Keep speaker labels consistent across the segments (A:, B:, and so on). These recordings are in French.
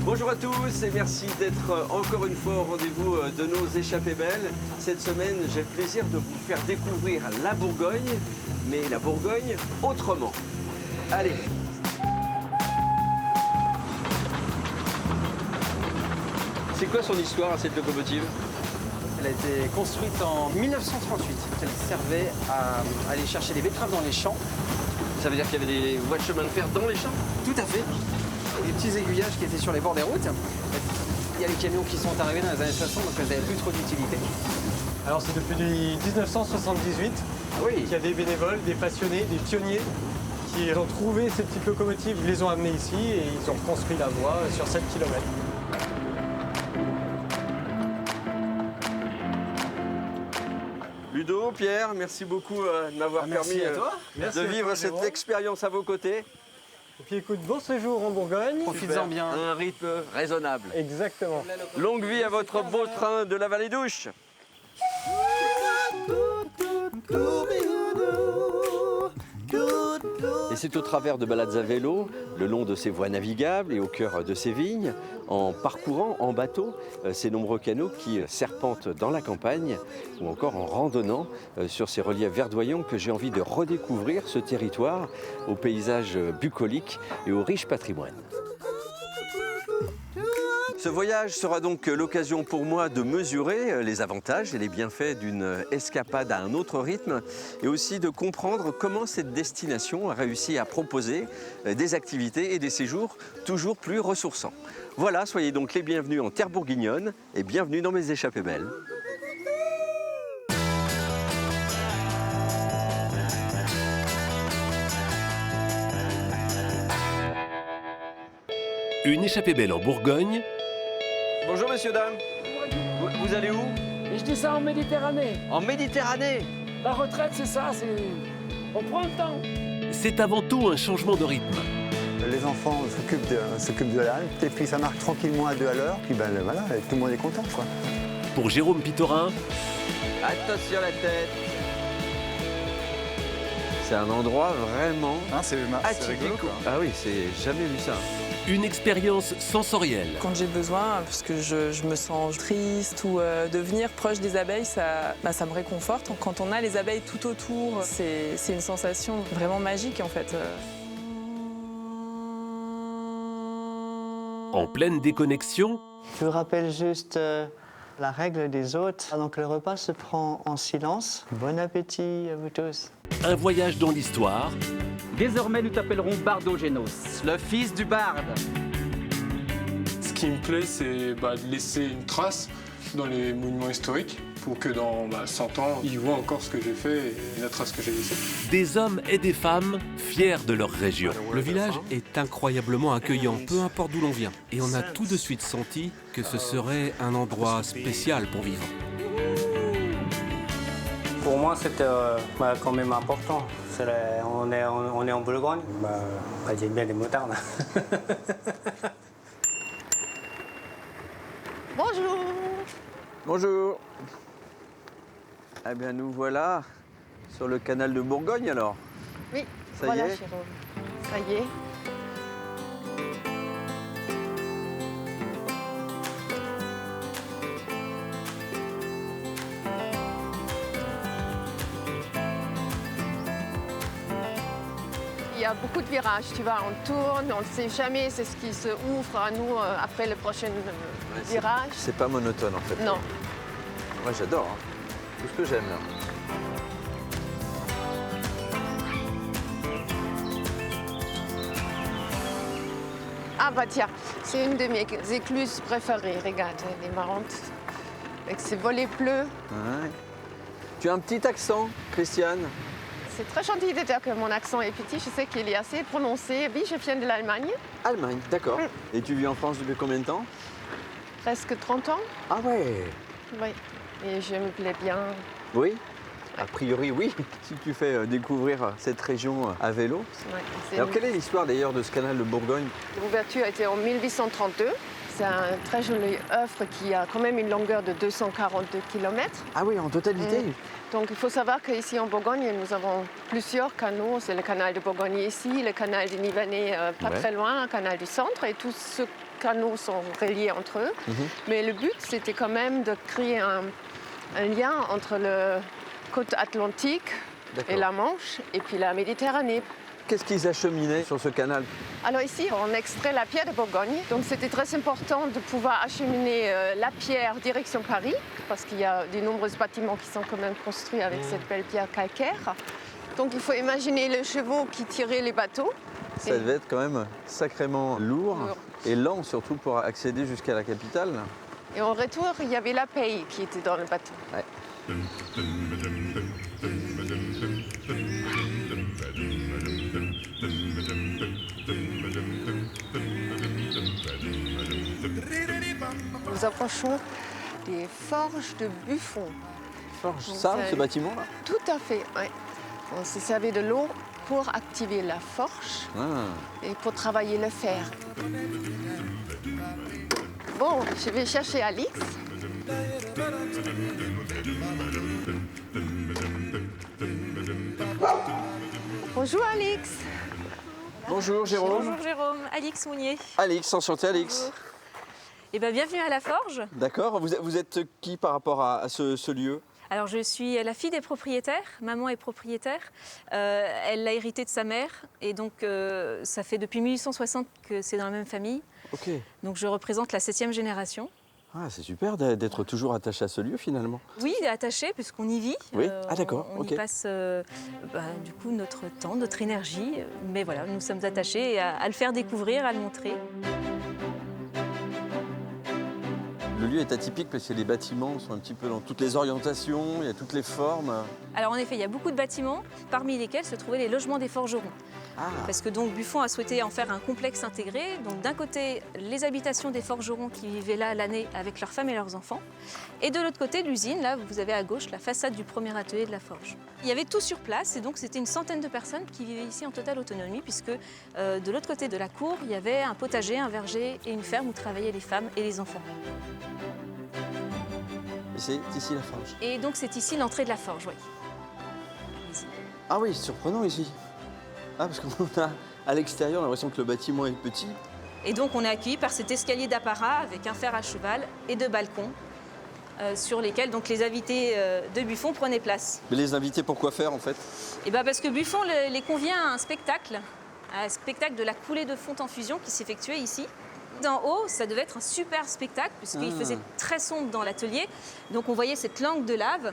A: Bonjour à tous et merci d'être encore une fois au rendez-vous de nos échappées belles. Cette semaine, j'ai le plaisir de vous faire découvrir la Bourgogne, mais la Bourgogne autrement. Allez! C'est quoi son histoire à cette locomotive?
B: Elle a été construite en 1938. Elle servait à aller chercher des betteraves dans les champs.
A: Ça veut dire qu'il y avait des voies de chemin de fer dans les champs?
B: Tout à fait. Des petits aiguillages qui étaient sur les bords des routes. Il y a les camions qui sont arrivés dans les années 60, donc elles n'avaient plus trop d'utilité.
C: Alors c'est depuis 1978 qu'il y a des bénévoles, des passionnés, des pionniers qui ont trouvé ces petites locomotives, ils les ont amenées ici et ils ont construit la voie sur 7 km.
A: Ludo, Pierre, merci beaucoup de m'avoir permis de vivre cette expérience à vos côtés.
C: Et puis écoute, bon séjour en Bourgogne.
B: Profites-en bien.
A: Un rythme raisonnable.
C: Exactement.
A: Longue vie à votre beau train de la Vallée d'Ouche. Et c'est au travers de balades à vélo, le long de ces voies navigables et au cœur de ces vignes, en parcourant en bateau ces nombreux canaux qui serpentent dans la campagne ou encore en randonnant sur ces reliefs verdoyants que j'ai envie de redécouvrir ce territoire aux paysages bucoliques et au riche patrimoine. Ce voyage sera donc l'occasion pour moi de mesurer les avantages et les bienfaits d'une escapade à un autre rythme et aussi de comprendre comment cette destination a réussi à proposer des activités et des séjours toujours plus ressourçants. Voilà, soyez donc les bienvenus en terre bourguignonne et bienvenue dans mes échappées belles.
D: Une échappée belle en Bourgogne.
A: Bonjour messieurs, dames. Vous allez où?
E: Et je dis ça en Méditerranée.
A: En Méditerranée?
E: La retraite, c'est ça, on prend le temps.
D: C'est avant tout un changement de rythme.
F: Les enfants s'occupent de l'Alpe et puis ça marche tranquillement à 2 à l'heure. Puis ben voilà, tout le monde est content, quoi.
D: Pour Jérôme Pitorin,
A: attention la tête. C'est un endroit vraiment
F: C'est
A: atypique.
F: rigolo, quoi.
A: Ah oui, c'est jamais vu ça.
D: une expérience sensorielle.
G: Quand j'ai besoin, parce que je me sens triste ou de venir proche des abeilles, ça me réconforte. Quand on a les abeilles tout autour, c'est une sensation vraiment magique en fait.
D: En pleine déconnexion,
H: Je vous rappelle juste la règle des hôtes. Donc le repas se prend en silence. Bon appétit à vous tous.
D: un voyage dans l'histoire,
B: Désormais, nous t'appellerons Bardogénos, le fils du barde.
I: Ce qui me plaît, c'est de laisser une trace dans les monuments historiques pour que dans 100 ans, ils voient encore ce que j'ai fait et la trace que j'ai laissée.
D: des hommes et des femmes fiers de leur région.
J: Le village est incroyablement accueillant, peu importe d'où l'on vient. Et on a tout de suite senti que ce serait un endroit spécial pour vivre.
H: Pour moi, c'était quand même important. On est en Bourgogne. J'aime bien les motards.
G: Bonjour.
A: Bonjour. Eh bien, nous voilà sur le canal de Bourgogne alors.
G: Oui,
A: Ça
G: voilà
A: y est.
G: Jérôme. Ça y est. Il y a beaucoup de virages, tu vois, on tourne, on ne sait jamais c'est ce qui se ouvre à nous après le prochain virage.
A: C'est pas monotone en fait.
G: Non.
A: Moi j'adore. Tout ce que j'aime là.
G: Ah bah tiens, c'est une de mes écluses préférées, regarde, elle est marrante. Avec ses volets bleus.
A: Ouais. Tu as un petit accent, Christiane.
G: C'est très gentil de dire que mon accent est petit, je sais qu'il est assez prononcé. Oui, je viens de l'Allemagne,
A: Allemagne, d'accord. Et tu vis en France depuis combien de temps?
G: presque 30 ans.
A: Ah ouais.
G: Oui, et je me plais bien.
A: Oui. A priori, oui, si tu fais découvrir cette région à vélo.
G: Ouais, c'est
A: Alors,
G: une-
A: quelle est l'histoire d'ailleurs de ce canal de Bourgogne?
G: L'ouverture a été en 1832. C'est un très joli œuvre qui a quand même une longueur de 242 km.
A: Ah oui, en totalité.
G: Donc il faut savoir qu'ici en Bourgogne, nous avons plusieurs canaux. C'est le canal de Bourgogne ici, le canal du Nivernais pas
A: Ouais.
G: très loin, le canal du centre. Et tout ce
K: canaux sont reliés entre eux. Mais le but, c'était quand même de créer un lien entre la côte atlantique et la Manche, et puis la Méditerranée.
A: Qu'est-ce qu'ils acheminaient sur ce canal?
K: Alors ici, on extrait la pierre de Bourgogne. Donc c'était très important de pouvoir acheminer la pierre direction Paris, parce qu'il y a de nombreux bâtiments qui sont quand même construits avec cette belle pierre calcaire. Donc il faut imaginer les chevaux qui tiraient les bateaux.
A: Ça devait être quand même sacrément lourd et lent, surtout pour accéder jusqu'à la capitale.
K: Et en retour, il y avait la paye qui était dans le bateau.
A: Ouais.
K: Nous approchons des forges de Buffon.
A: Forge ça, ce bâtiment-là?
K: Tout à fait, oui. On s'est servi de l'eau pour activer la forge et pour travailler le fer. Bon, je vais chercher Alix. Bonjour Alix.
A: Bonjour Jérôme.
L: Bonjour Jérôme, Alix Mounier.
A: Alix, enchanté Alix.
L: Eh bien, bienvenue à la Forge.
A: D'accord, vous êtes qui par rapport à ce lieu?
L: Alors je suis la fille des propriétaires, maman est propriétaire, elle l'a hérité de sa mère et donc ça fait depuis 1860 que c'est dans la même famille.
A: Ok.
L: Donc je représente la 7e génération.
A: Ah, c'est super d'être toujours attaché à ce lieu finalement.
L: Oui, attaché puisqu'on y vit.
A: Oui, d'accord.
L: On y passe du coup notre temps, notre énergie, mais voilà, nous sommes attachés à le faire découvrir, à le montrer.
A: Le lieu est atypique parce que les bâtiments sont un petit peu dans toutes les orientations, il y a toutes les formes.
L: Alors en effet, il y a beaucoup de bâtiments, parmi lesquels se trouvaient les logements des forgerons. Parce que donc Buffon a souhaité en faire un complexe intégré. Donc d'un côté, les habitations des forgerons qui vivaient là l'année avec leurs femmes et leurs enfants. Et de l'autre côté, l'usine, là vous avez à gauche la façade du premier atelier de la forge. Il y avait tout sur place et donc c'était une centaine de personnes qui vivaient ici en totale autonomie puisque de l'autre côté de la cour, il y avait un potager, un verger et une ferme où travaillaient les femmes et les enfants.
A: Et c'est ici la forge.
L: Et donc c'est ici l'entrée de la forge, oui. Ici.
A: Ah oui, c'est surprenant ici. Ah, parce qu'on a à l'extérieur l'impression que le bâtiment est petit.
L: Et donc on est accueillis par cet escalier d'apparat avec un fer à cheval et deux balcons sur lesquels donc les invités de Buffon prenaient place.
A: Mais les invités pour quoi faire en fait?
L: Et bien parce que Buffon les convient à un spectacle de la coulée de fonte en fusion qui s'effectuait ici. D'en haut, ça devait être un super spectacle puisqu'il faisait très sombre dans l'atelier. Donc on voyait cette langue de lave.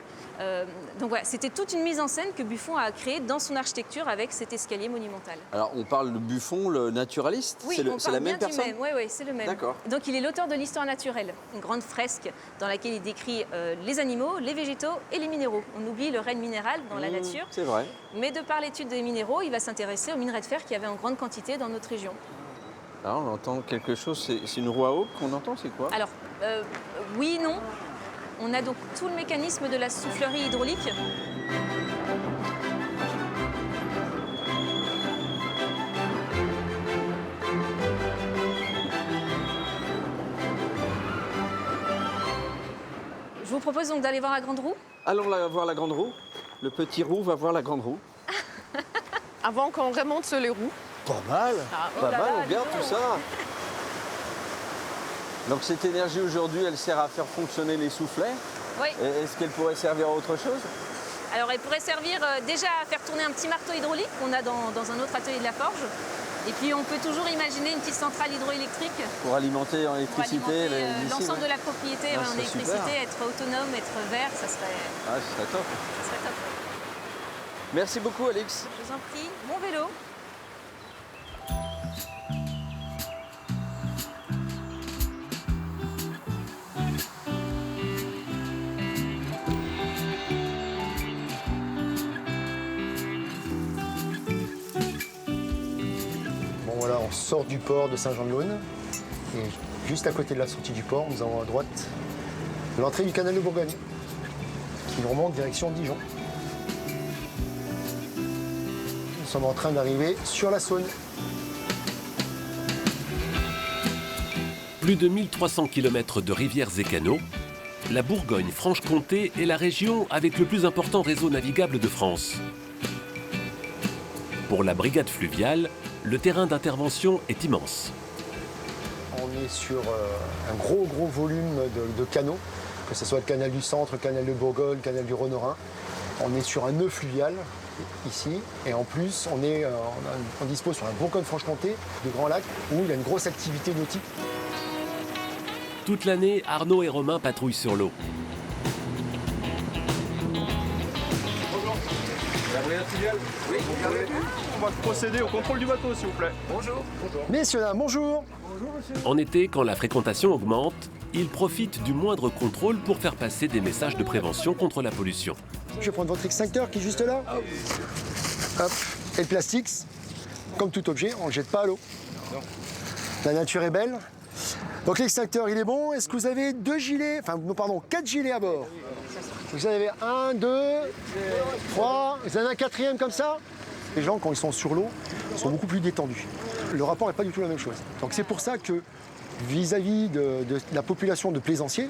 L: Donc voilà, c'était toute une mise en scène que Buffon a créée dans son architecture avec cet escalier monumental.
A: Alors on parle de Buffon, le naturaliste?
L: Oui,
A: c'est la même personne?
L: Oui, c'est le même.
A: D'accord.
L: Donc il est l'auteur de l'histoire naturelle, une grande fresque dans laquelle il décrit les animaux, les végétaux et les minéraux. On oublie le règne minéral dans la nature.
A: C'est vrai.
L: Mais de par l'étude des minéraux, il va s'intéresser aux minerais de fer qu'il y avait en grande quantité dans notre région.
A: Là, on entend quelque chose, c'est une roue à eau qu'on entend, c'est quoi?
L: Alors, oui, non. On a donc tout le mécanisme de la soufflerie hydraulique. Je vous propose donc d'aller voir la grande roue.
A: Allons voir la grande roue. Le petit roue va voir la grande roue.
K: Avant qu'on remonte sur les roues.
A: Pas mal, on regarde tout ça. Donc cette énergie aujourd'hui, elle sert à faire fonctionner les soufflets.
L: Oui.
A: Est-ce qu'elle pourrait servir à autre chose?
L: Alors elle pourrait servir déjà à faire tourner un petit marteau hydraulique qu'on a dans un autre atelier de la forge. Et puis on peut toujours imaginer une petite centrale hydroélectrique.
A: Pour alimenter en électricité
L: l'ensemble de la propriété en électricité, super. Être autonome, être vert, ça serait...
A: Ah, ce serait top.
L: Ça serait top.
A: Merci beaucoup Alix.
L: Je vous en prie, bon vélo.
M: Bon voilà, on sort du port de Saint-Jean-de-Laune et juste à côté de la sortie du port, nous avons à droite l'entrée du canal de Bourgogne qui nous remonte direction Dijon. Nous sommes en train d'arriver sur la Saône.
D: Plus de 1300 km de rivières et canaux, la Bourgogne-Franche-Comté est la région avec le plus important réseau navigable de France. Pour la brigade fluviale, le terrain d'intervention est immense.
M: on est sur un gros volume de canaux, que ce soit le canal du Centre, le canal de Bourgogne, le canal du Rhône-Rhin. On est sur un nœud fluvial ici, et en plus on dispose sur un Bourgogne-Franche-Comté de grands lacs où il y a une grosse activité nautique.
D: Toute l'année, Arnaud et Romain patrouillent sur l'eau.
N: Oui, on va procéder au contrôle du bateau, s'il vous plaît. Bonjour.
M: Messieurs, dames, bonjour.
D: En été, quand la fréquentation augmente, ils profitent du moindre contrôle pour faire passer des messages de prévention contre la pollution.
M: Je vais prendre votre extincteur qui est juste là. Hop. Et le plastique, comme tout objet, on ne le jette pas à l'eau. La nature est belle. Donc l'extincteur, il est bon. Est-ce que vous avez 4 gilets à bord? Vous en avez 1, 2, 3, vous en avez un 4e comme ça. Les gens, quand ils sont sur l'eau, sont beaucoup plus détendus. Le rapport n'est pas du tout la même chose. Donc c'est pour ça que vis-à-vis de la population de plaisanciers,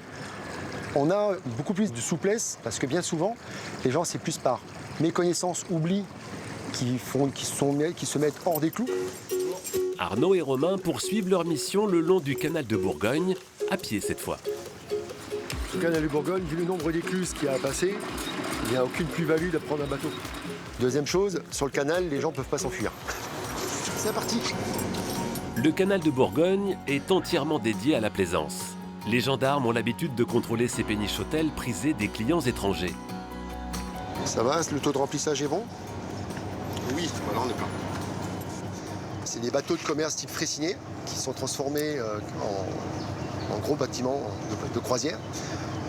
M: on a beaucoup plus de souplesse, parce que bien souvent, les gens, c'est plus par méconnaissance, oubli, qui se mettent hors des clous.
D: Arnaud et Romain poursuivent leur mission le long du canal de Bourgogne, à pied cette fois.
M: Le canal de Bourgogne, vu le nombre d'écluses qu'il y a à passer, il n'y a aucune plus-value de prendre un bateau. Deuxième chose, sur le canal, les gens ne peuvent pas s'enfuir. C'est parti.
D: Le canal de Bourgogne est entièrement dédié à la plaisance. Les gendarmes ont l'habitude de contrôler ces péniches hôtels prisés des clients étrangers.
M: Ça va, le taux de remplissage est bon? Oui, voilà, on est plein. C'est des bateaux de commerce type Freycinet qui sont transformés en gros bâtiments de croisière.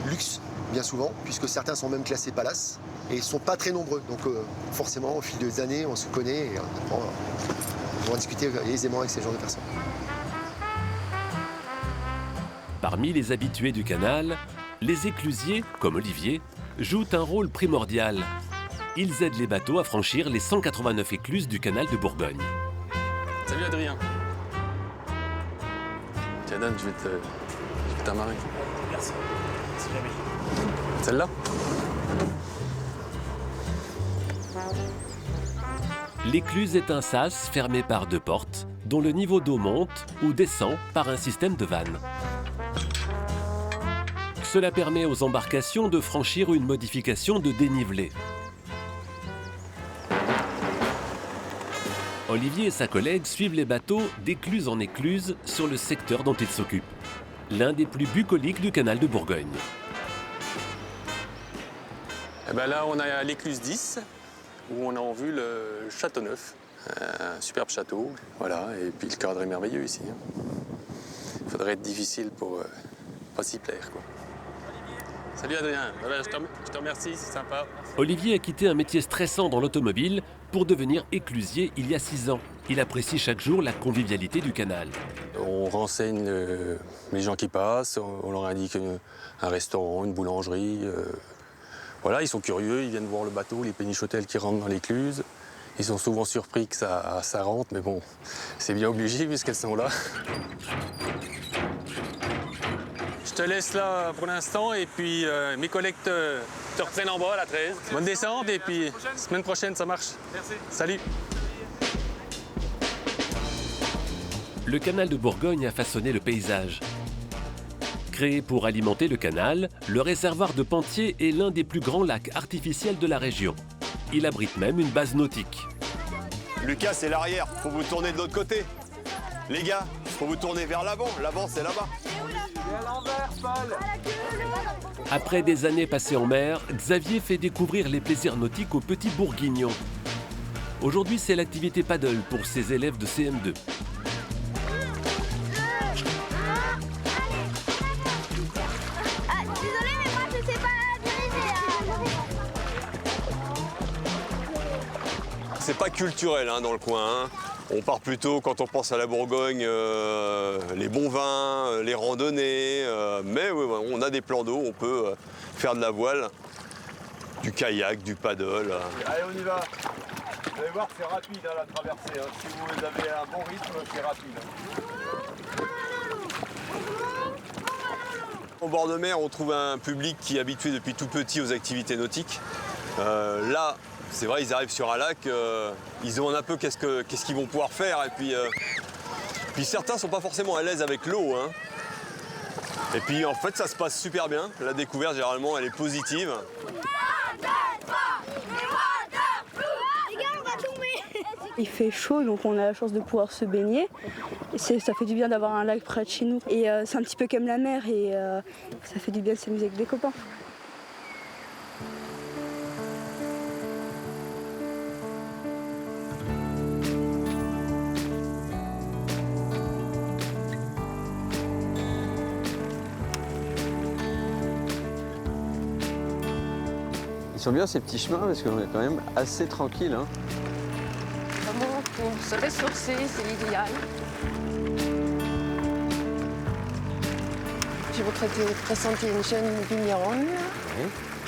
M: Luxe, bien souvent, puisque certains sont même classés palace. Et ils ne sont pas très nombreux. Donc forcément, au fil des années, on se connaît et on va discuter aisément avec ces genres de personnes.
D: Parmi les habitués du canal, les éclusiers, comme Olivier, jouent un rôle primordial. Ils aident les bateaux à franchir les 189 écluses du canal de Bourgogne.
O: Salut Adrien. Tiens Dan, je vais t'amarrer.
C: Merci. Si jamais.
O: Celle-là?
D: L'écluse est un sas fermé par 2 portes, dont le niveau d'eau monte ou descend par un système de vannes. Cela permet aux embarcations de franchir une modification de dénivelé. Olivier et sa collègue suivent les bateaux d'écluse en écluse sur le secteur dont ils s'occupent, l'un des plus bucoliques du canal de Bourgogne.
O: Et ben là, on a l'écluse 10, où on a en vue le Château Neuf, un superbe château, voilà, et puis le cadre est merveilleux ici. Il faudrait être difficile pour pas s'y plaire, quoi. Salut Adrien, je te remercie, c'est sympa.
D: Olivier a quitté un métier stressant dans l'automobile pour devenir éclusier il y a 6 ans. Il apprécie chaque jour la convivialité du canal.
O: On renseigne les gens qui passent, on leur indique un restaurant, une boulangerie. Voilà, ils sont curieux, ils viennent voir le bateau, les péniches hôtels qui rentrent dans l'écluse. Ils sont souvent surpris que ça rentre, mais bon, c'est bien obligé puisqu'elles sont là. Je te laisse là pour l'instant et puis mes collègues te reprennent en bas à la 13. Bonne descente et puis semaine prochaine ça marche. Merci. Salut.
D: Le canal de Bourgogne a façonné le paysage. Créé pour alimenter le canal, le réservoir de Pentier est l'un des plus grands lacs artificiels de la région. Il abrite même une base nautique.
P: Lucas, c'est l'arrière, faut vous tourner de l'autre côté. Les gars, faut vous tourner vers l'avant, l'avant c'est là-bas.
D: Après des années passées en mer, Xavier fait découvrir les plaisirs nautiques aux petits bourguignons. Aujourd'hui, c'est l'activité paddle pour ses élèves de CM2.
P: C'est pas culturel dans le coin. On part plutôt, quand on pense à la Bourgogne, les bons vins, les randonnées. Mais on a des plans d'eau, on peut faire de la voile, du kayak, du paddle.
N: Allez, on y va. Vous allez voir que c'est rapide la traversée. Si vous avez un bon rythme, c'est rapide.
P: Au bord de mer, on trouve un public qui est habitué depuis tout petit aux activités nautiques. Là, c'est vrai, ils arrivent sur un lac, ils se demandent un peu qu'est-ce qu'ils vont pouvoir faire. Et puis, Puis certains sont pas forcément à l'aise avec l'eau, hein. Et puis en fait, ça se passe super bien. La découverte, généralement, elle est positive.
Q: Il fait chaud, donc on a la chance de pouvoir se baigner. Et ça fait du bien d'avoir un lac près de chez nous. Et c'est un petit peu comme la mer, et ça fait du bien de s'amuser avec des copains.
A: Ils sont bien ces petits chemins parce qu'on est quand même assez tranquille. Hein.
K: Vraiment, pour se ressourcer, c'est l'idéal. Je voudrais te présenter une jeune vigneronne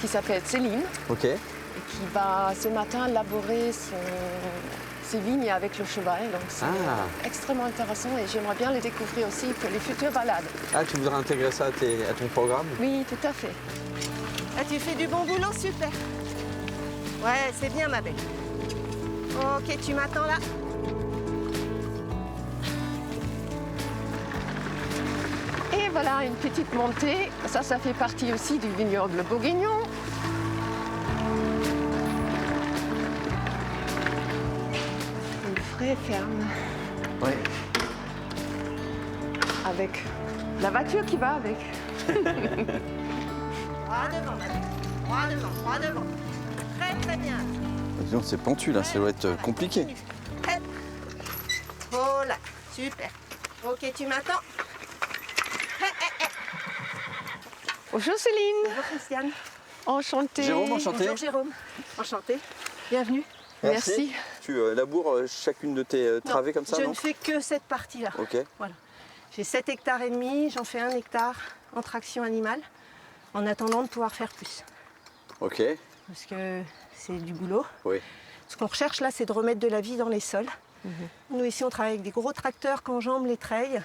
K: qui s'appelle Céline.
A: Ok.
K: Et qui va ce matin laborer ses vignes avec le cheval. Donc c'est extrêmement intéressant et j'aimerais bien les découvrir aussi pour les futures balades.
A: Ah, tu voudrais intégrer ça à ton programme?
K: Oui, tout à fait.
R: Ah, tu fais du bon boulot, super. Ouais, c'est bien, ma belle. Ok, tu m'attends là.
K: Et voilà, une petite montée. Ça fait partie aussi du vignoble bourguignon. Une vraie ferme.
A: Oui.
K: Avec la voiture qui va avec.
R: Droit devant, ma belle. Droit devant. Très, très bien.
A: Disons, c'est pentu là, ça doit être compliqué.
R: Voilà, super. Ok, tu m'attends.
K: Bonjour Céline.
R: Bonjour Christiane.
K: Enchantée.
A: Jérôme, enchanté.
R: Bonjour Jérôme. Enchanté. Bienvenue.
K: Merci.
A: Tu laboures chacune de tes travées comme ça,
R: je
A: non?
R: ne fais que cette partie-là.
A: Ok.
R: Voilà. J'ai 7 hectares et demi, j'en fais 1 hectare en traction animale, en attendant de pouvoir faire plus.
A: Ok.
R: Parce que c'est du boulot.
A: Oui.
R: Ce qu'on recherche là, c'est de remettre de la vie dans les sols. Nous ici, on travaille avec des gros tracteurs qui enjambent les treilles,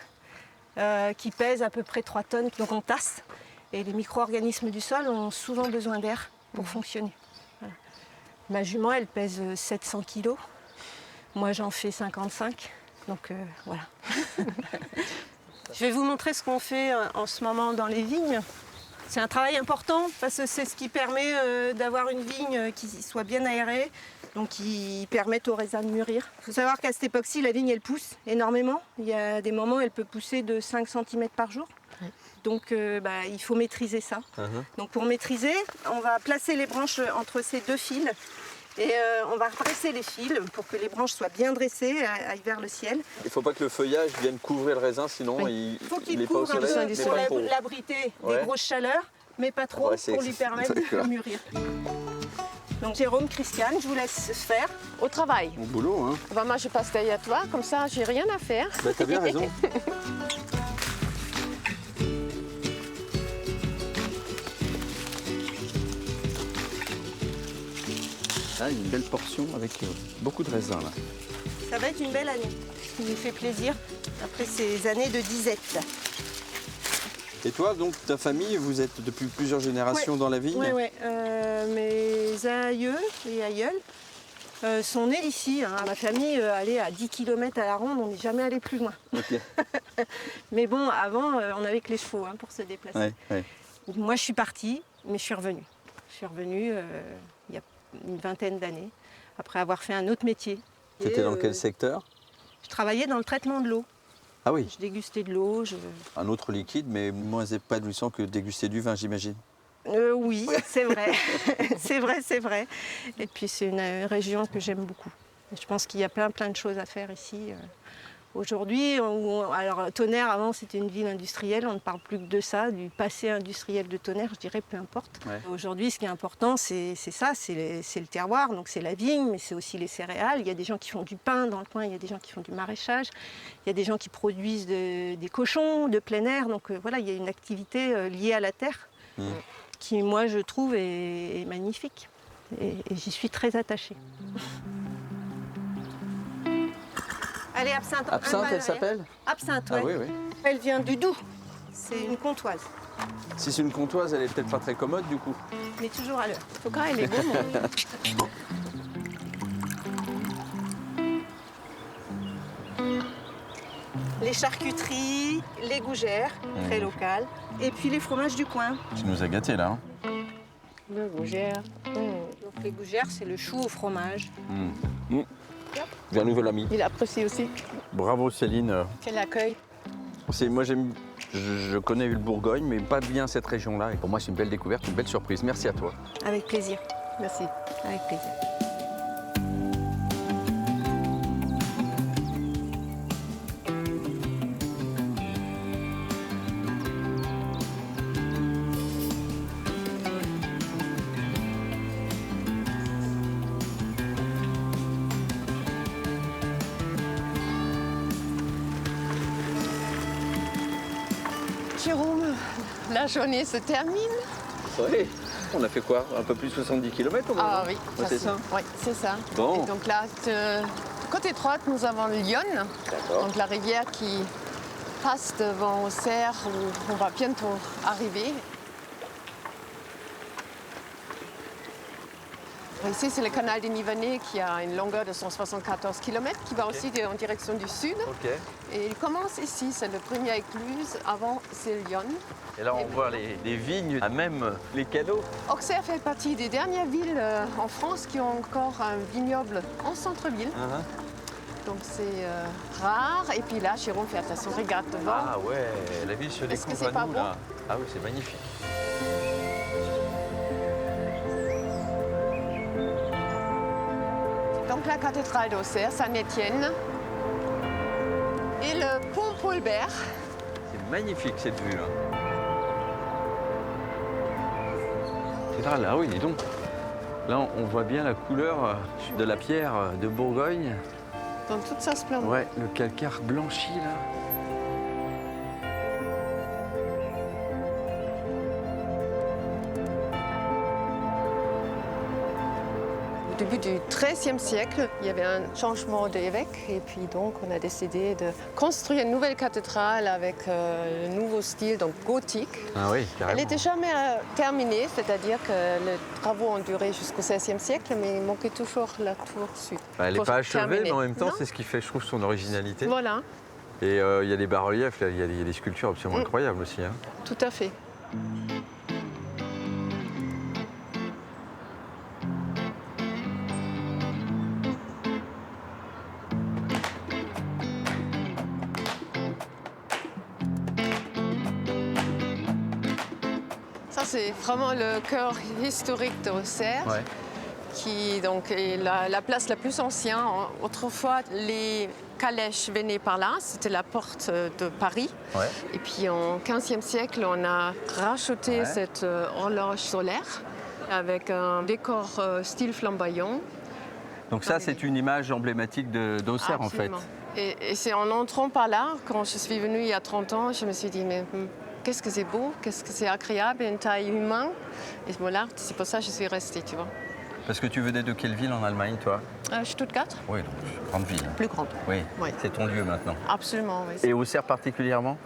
R: qui pèsent à peu près 3 tonnes, donc on tasse. Et les micro-organismes du sol ont souvent besoin d'air pour fonctionner. Voilà. Ma jument, elle pèse 700 kg. Moi, j'en fais 55. Donc voilà. Je vais vous montrer ce qu'on fait en ce moment dans les vignes. C'est un travail important parce que c'est ce qui permet d'avoir une vigne qui soit bien aérée, donc qui permette au raisin de mûrir. Il faut savoir qu'à cette époque-ci, la vigne, elle pousse énormément. Il y a des moments où elle peut pousser de 5 cm par jour. Donc il faut maîtriser ça. Donc pour maîtriser, on va placer les branches entre ces 2 fils et on va redresser les fils pour que les branches soient bien dressées, aillent vers le ciel.
A: Il ne faut pas que le feuillage vienne couvrir le raisin, sinon il
R: qu'il
A: est pas au
R: couvre un
A: soleil.
R: peu pour l'abriter des grosses chaleurs, mais pas trop pour lui permettre de mûrir. Donc Jérôme, Christiane, je vous laisse faire.
K: Au travail.
A: Au boulot, hein.
K: Bah, moi, je passe derrière toi, comme ça, j'ai rien à faire.
A: Bah, t'as bien raison. Là, une belle portion avec beaucoup de raisins, là.
R: Ça va être une belle année, qui nous fait plaisir, après ces années de disette.
A: Et toi, donc, ta famille, vous êtes depuis plusieurs générations dans la vigne?
R: Oui. Mes aïeux et aïeuls sont nés ici. Hein. Ma famille allait à 10 km à la ronde, on n'est jamais allé plus loin.
A: Okay.
R: Mais bon, avant, on n'avait que les chevaux pour se déplacer.
A: Ouais.
R: Moi, je suis partie, mais je suis revenue. Je suis revenue il y a une vingtaine d'années, après avoir fait un autre métier.
A: Tu étais dans quel secteur?
R: Je travaillais dans le traitement de l'eau.
A: Ah oui.
R: Je dégustais de l'eau.
A: Un autre liquide, mais moins épanouissant que déguster du vin, j'imagine.
R: Oui, c'est vrai. c'est vrai. Et puis c'est une région que j'aime beaucoup. Je pense qu'il y a plein de choses à faire ici. Aujourd'hui, alors Tonnerre, avant c'était une ville industrielle, on ne parle plus que de ça, du passé industriel de Tonnerre, je dirais, peu importe. Ouais. Aujourd'hui, ce qui est important, c'est ça, c'est le terroir, donc c'est la vigne, mais c'est aussi les céréales. Il y a des gens qui font du pain dans le coin, il y a des gens qui font du maraîchage, il y a des gens qui produisent des cochons de plein air, donc voilà, il y a une activité liée à la terre qui, moi, je trouve, est magnifique. Et j'y suis très attachée. Allez, Absinthe.
A: Absinthe, elle s'appelle?
R: Absinthe, oui.
A: Ah oui.
R: Elle vient du Doubs. C'est une comtoise.
A: Si c'est une comtoise, elle est peut-être pas très commode du coup.
R: Mais toujours à l'heure.
K: En tout cas, elle est gourmande.
R: les charcuteries, les gougères, très locales, et puis les fromages du coin.
A: Tu nous as gâtés là.
R: Le gougère. Donc les gougères, c'est le chou au fromage.
A: J'ai un nouvel ami.
R: Il apprécie aussi.
A: Bravo Céline.
R: Quel accueil.
A: Moi je connais le Bourgogne, mais pas bien cette région-là. Et pour moi, c'est une belle découverte, une belle surprise. Merci à toi.
R: Avec plaisir. Merci. Avec plaisir.
K: Jérôme, la journée se termine.
A: Oui. On a fait quoi? Un peu plus de 70 km au moins?
K: Ah oui,
A: c'est ça.
K: Oui, c'est ça.
A: Bon.
K: Et donc là, côté droite, nous avons le Lyon, donc la rivière qui passe devant Auxerre, où on va bientôt arriver. Ici, c'est le canal des Nivernais qui a une longueur de 174 km, qui va aussi en direction du sud. Et il commence ici, c'est le premier écluse, avant c'est Lyon.
A: Et là, on voit les vignes, même les canaux.
K: Auxerre fait partie des dernières villes en France qui ont encore un vignoble en centre-ville. Donc c'est rare. Et puis là, Jérôme fait attention, regarde devant.
A: Ah ouais, la ville se
K: Est-ce que
A: découvre
K: c'est
A: à
K: pas
A: nous
K: beau?
A: là. Ah oui, c'est magnifique.
K: Donc la cathédrale d'Auxerre, Saint-Étienne et le pont Paulbert.
A: C'est magnifique cette vue là. Cathédrale, ah oui, dis donc. Là, on voit bien la couleur de la pierre de Bourgogne.
K: Dans toute sa splendeur.
A: Ouais, le calcaire blanchi là.
K: Au début du XIIIe siècle, il y avait un changement d'évêque et puis donc on a décidé de construire une nouvelle cathédrale avec le nouveau style, donc gothique.
A: Ah oui, carrément.
K: Elle n'était jamais terminée, c'est-à-dire que les travaux ont duré jusqu'au XVIe siècle, mais il manquait toujours la tour sud.
A: Elle n'est
K: pour
A: pas achevée,
K: terminer.
A: mais en même temps,
K: Non.
A: c'est ce qui fait, je trouve, son originalité.
K: Voilà,
A: Et il y a des bas-reliefs, il y a des sculptures absolument incroyables aussi. Hein.
K: tout à fait. Ça, c'est vraiment le cœur historique d'Auxerre, qui donc, est la place la plus ancienne. Autrefois, les calèches venaient par là, c'était la porte de Paris. Et puis en XVe siècle, on a racheté cette horloge solaire avec un décor style flamboyant.
A: Donc ça, c'est une image emblématique d'Auxerre en fait.
K: Absolument. Et c'est en entrant par là, quand je suis venue il y a 30 ans, je me suis dit, mais qu'est-ce que c'est beau, qu'est-ce que c'est agréable, une taille humaine. Et voilà, c'est pour ça que je suis restée, tu vois.
A: Parce que tu venais de quelle ville en Allemagne, toi?
K: Stuttgart.
A: Oui, donc grande ville.
K: Plus grande.
A: Oui,
K: Oui.
A: c'est ton lieu maintenant.
K: Absolument, oui.
A: Et Auxerre particulièrement?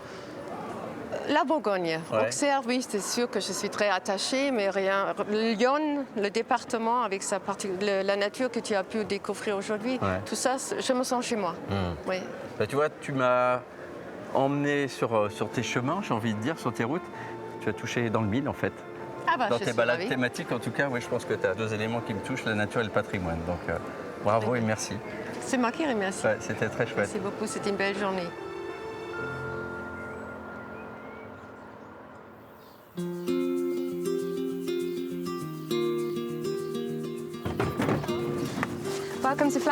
K: La Bourgogne.
A: Ouais.
K: Auxerre, oui, c'est sûr que je suis très attachée, mais rien. Lyon, le département, avec la nature que tu as pu découvrir aujourd'hui, tout ça, je me sens chez moi. Oui.
A: Bah, tu vois, tu m'as emmené sur tes chemins, j'ai envie de dire, sur tes routes. Tu as touché dans le mille, en fait.
K: Ah bah,
A: dans
K: je
A: tes
K: suis
A: balades
K: ravie.
A: thématiques, en tout cas, oui, je pense que tu as deux éléments qui me touchent, la nature et le patrimoine. Donc, bravo et merci.
K: C'est moi qui remercie.
A: Ouais, c'était très chouette.
K: Merci beaucoup, c'était une belle journée.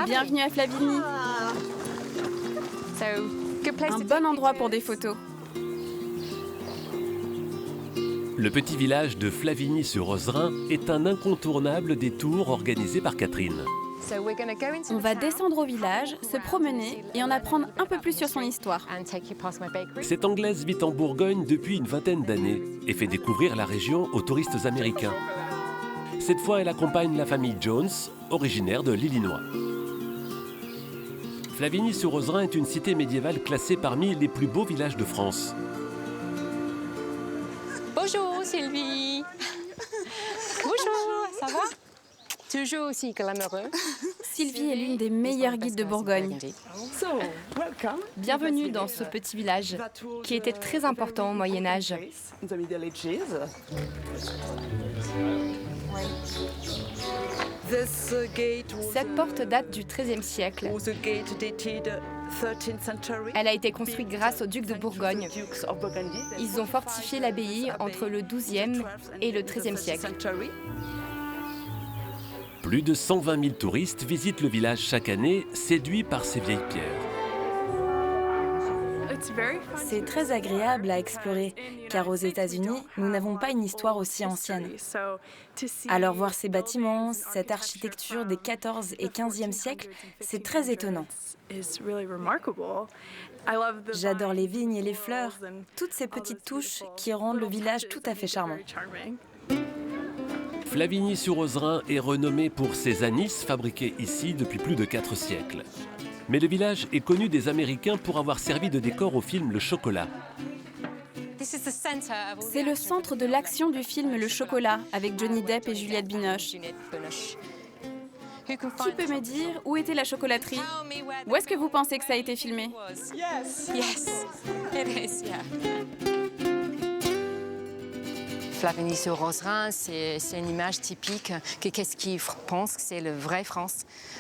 S: Bienvenue à Flavigny. Un bon endroit pour des photos.
D: Le petit village de Flavigny-sur-Ozerain est un incontournable des tours organisés par Catherine.
S: On va descendre au village, se promener et en apprendre un peu plus sur son histoire.
D: Cette Anglaise vit en Bourgogne depuis une vingtaine d'années et fait découvrir la région aux touristes américains. Cette fois, elle accompagne la famille Jones, originaire de l'Illinois. Flavigny-sur-Ozerain est une cité médiévale classée parmi les plus beaux villages de France.
T: Bonjour Sylvie. Bonjour, ça va?
K: toujours aussi glamoureux.
S: Sylvie est l'une des meilleures guides de Bourgogne.
T: Bienvenue dans ce petit village qui était très important au Moyen-Âge. Cette porte date du XIIIe siècle. Elle a été construite grâce aux ducs de Bourgogne. Ils ont fortifié l'abbaye entre le XIIe et le XIIIe siècle.
D: Plus de 120 000 touristes visitent le village chaque année, séduits par ces vieilles pierres.
U: C'est très agréable à explorer, car aux États-Unis, nous n'avons pas une histoire aussi ancienne. Alors voir ces bâtiments, cette architecture des 14 et 15e siècles, c'est très étonnant. J'adore les vignes et les fleurs, toutes ces petites touches qui rendent le village tout à fait charmant.
D: Flavigny-sur-Ozerain est renommé pour ses anis fabriqués ici depuis plus de 4 siècles. Mais le village est connu des Américains pour avoir servi de décor au film Le Chocolat.
S: C'est le centre de l'action du film Le Chocolat, avec Johnny Depp et Juliette Binoche. Qui peut me dire où était la chocolaterie? Où est-ce que vous pensez que ça a été filmé?
V: Flavigny-sur-Ozerain, c'est une image typique que qu'est-ce qu'ils pensent que c'est le vrai France.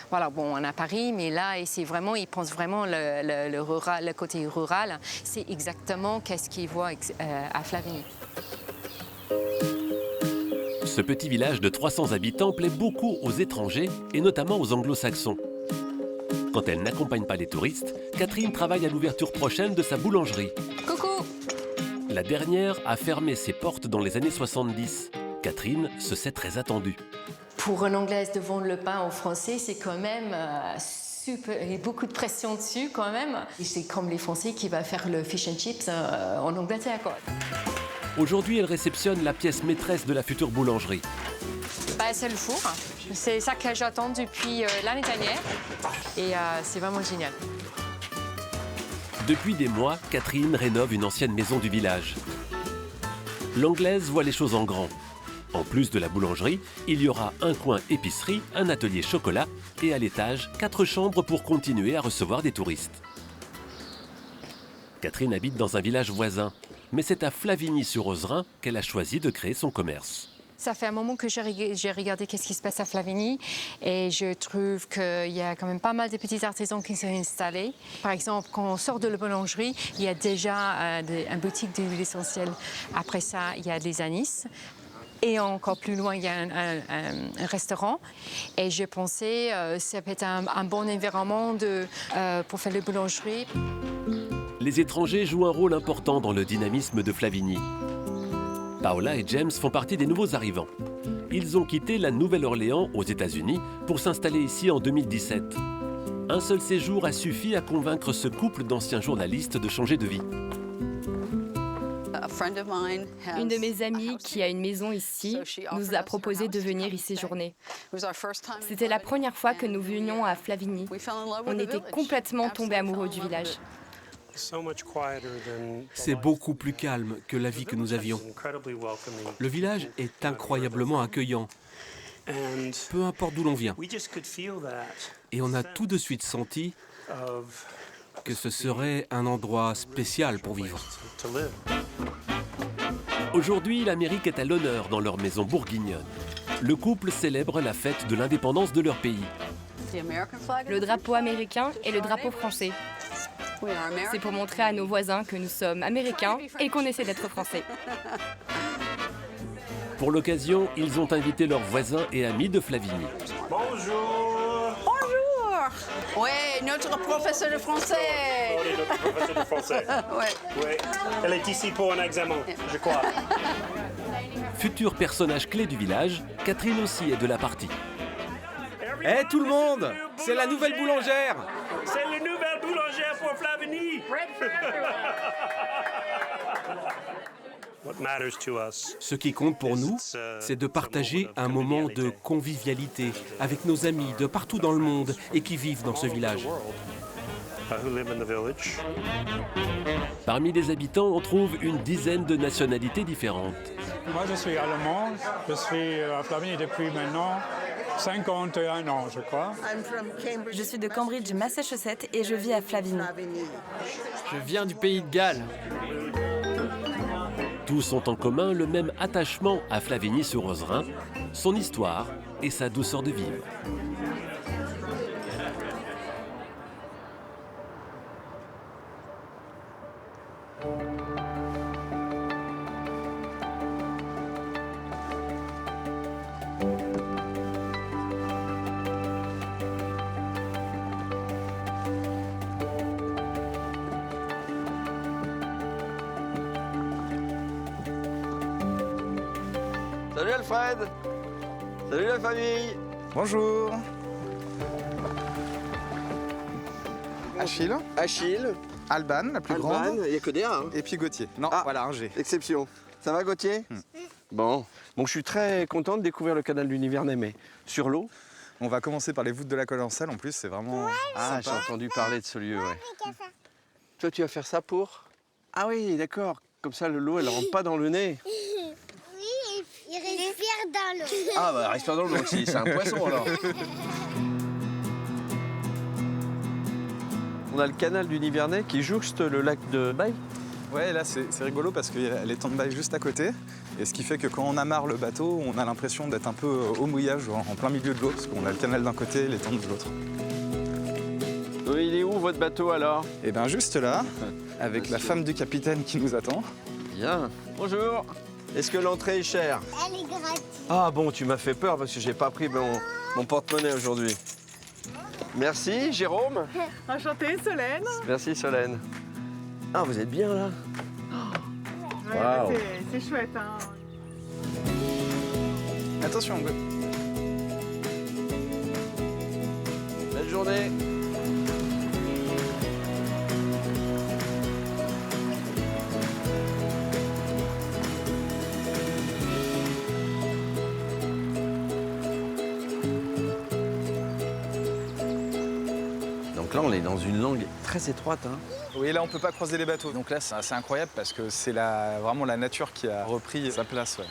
V: Voilà, bon, on est à Paris, mais là, c'est vraiment, ils pensent vraiment le côté rural. C'est exactement qu'est-ce qu'ils voient à Flavigny.
D: Ce petit village de 300 habitants plaît beaucoup aux étrangers et notamment aux anglo-saxons. Quand elle n'accompagne pas les touristes, Catherine travaille à l'ouverture prochaine de sa boulangerie.
V: Coucou!
D: La dernière a fermé ses portes dans les années 70. Catherine se sait très attendue.
V: Pour une Anglaise de vendre le pain aux Français, c'est quand même super. Il y a beaucoup de pression dessus quand même. C'est comme les Français qui vont faire le fish and chips en Angleterre, quoi.
D: Aujourd'hui, elle réceptionne la pièce maîtresse de la future boulangerie.
V: C'est le four. C'est ça que j'attends depuis l'année dernière. Et c'est vraiment génial.
D: Depuis des mois, Catherine rénove une ancienne maison du village. L'Anglaise voit les choses en grand. En plus de la boulangerie, il y aura un coin épicerie, un atelier chocolat et à l'étage, 4 chambres pour continuer à recevoir des touristes. Catherine habite dans un village voisin, mais c'est à Flavigny-sur-Ozerain qu'elle a choisi de créer son commerce.
V: Ça fait un moment que j'ai regardé qu'est-ce qui se passe à Flavigny et je trouve qu'il y a quand même pas mal de petits artisans qui sont installés. Par exemple, quand on sort de la boulangerie, il y a déjà une boutique d'huile essentielle. Après ça, il y a des anis. Et encore plus loin, il y a un restaurant. Et je pensais que ça peut être un bon environnement pour faire la boulangerie.
D: Les étrangers jouent un rôle important dans le dynamisme de Flavigny. Paola et James font partie des nouveaux arrivants. Ils ont quitté la Nouvelle-Orléans aux États-Unis pour s'installer ici en 2017. Un seul séjour a suffi à convaincre ce couple d'anciens journalistes de changer de vie.
T: Une de mes amies qui a une maison ici nous a proposé de venir y séjourner. C'était la première fois que nous venions à Flavigny. On était complètement tombés amoureux du village.
J: C'est beaucoup plus calme que la vie que nous avions. Le village est incroyablement accueillant, peu importe d'où l'on vient. Et on a tout de suite senti que ce serait un endroit spécial pour vivre.
D: Aujourd'hui, l'Amérique est à l'honneur dans leur maison bourguignonne. Le couple célèbre la fête de l'indépendance de leur pays.
T: Le drapeau américain et le drapeau français. C'est pour montrer à nos voisins que nous sommes américains et qu'on essaie d'être français.
D: Pour l'occasion, ils ont invité leurs voisins et amis de Flavigny.
W: Bonjour! Bonjour! Oui, notre professeur de français!
X: Oh, notre professeur de français. Oui. Elle est ici pour un examen, je crois.
D: Futur personnage clé du village, Catherine aussi est de la partie.
Y: Hé tout le monde! C'est la nouvelle boulangère!
X: C'est la nouvelle boulangère pour Flavigny!
J: Ce qui compte pour nous, c'est de partager un moment de convivialité avec nos amis de partout dans le monde et qui vivent dans ce village.
D: Parmi les habitants, on trouve une dizaine de nationalités différentes.
Z: Moi, je suis allemand. Je suis à Flavigny depuis maintenant
B: 51 ans, je crois.
U: Je suis de Cambridge, Massachusetts et je vis à Flavigny.
J: Je viens du pays de Galles.
D: Tous ont en commun le même attachement à Flavigny-sur-Ozerain, son histoire et sa douceur de vivre.
A: Salut Alfred. Salut la famille.
E: Bonjour. Achille.
A: Achille.
E: Alban, la plus grande.
A: Il n'y a que des A. Hein.
E: Et puis Gauthier. Non, voilà, un G.
A: Exception. Ça va Gauthier? Bon, je suis très content de découvrir le canal du Nivernais, mais sur l'eau.
E: On va commencer par les voûtes de la Collencelle, en plus, c'est vraiment
A: Ah, j'ai entendu parler de ce lieu, ouais. Toi, tu vas faire ça pour? Ah oui, d'accord. Comme ça, l'eau, elle ne rentre pas dans le nez.
F: Oui, il respire dans l'eau.
A: Ah, bah, respire dans l'eau aussi, c'est un poisson alors. On a le canal du Nivernais qui jouxte le lac de Baye.
E: Ouais, là, c'est rigolo parce qu'il y a l'étang de Baye juste à côté. Et ce qui fait que quand on amarre le bateau, on a l'impression d'être un peu au mouillage, en plein milieu de l'eau, parce qu'on a le canal d'un côté et l'étang de l'autre.
A: Il est où votre bateau alors?
E: Eh bien, juste là, avec la femme du capitaine qui nous attend.
A: Bien. Bonjour. Est-ce que l'entrée est chère?
F: Elle est gratuite.
A: Ah bon, tu m'as fait peur parce que j'ai pas pris mon porte-monnaie aujourd'hui. Merci, Jérôme.
H: Enchantée, Solène.
A: Merci, Solène. Ah, vous êtes bien là?
H: Ouais,
A: wow.
H: C'est chouette. Hein.
E: Attention,
A: belle journée. Donc là, on est dans une langue très étroite. Hein.
E: Oui, là, on ne peut pas croiser les bateaux. Donc là, c'est assez incroyable parce que c'est vraiment la nature qui a repris sa place. Ouais.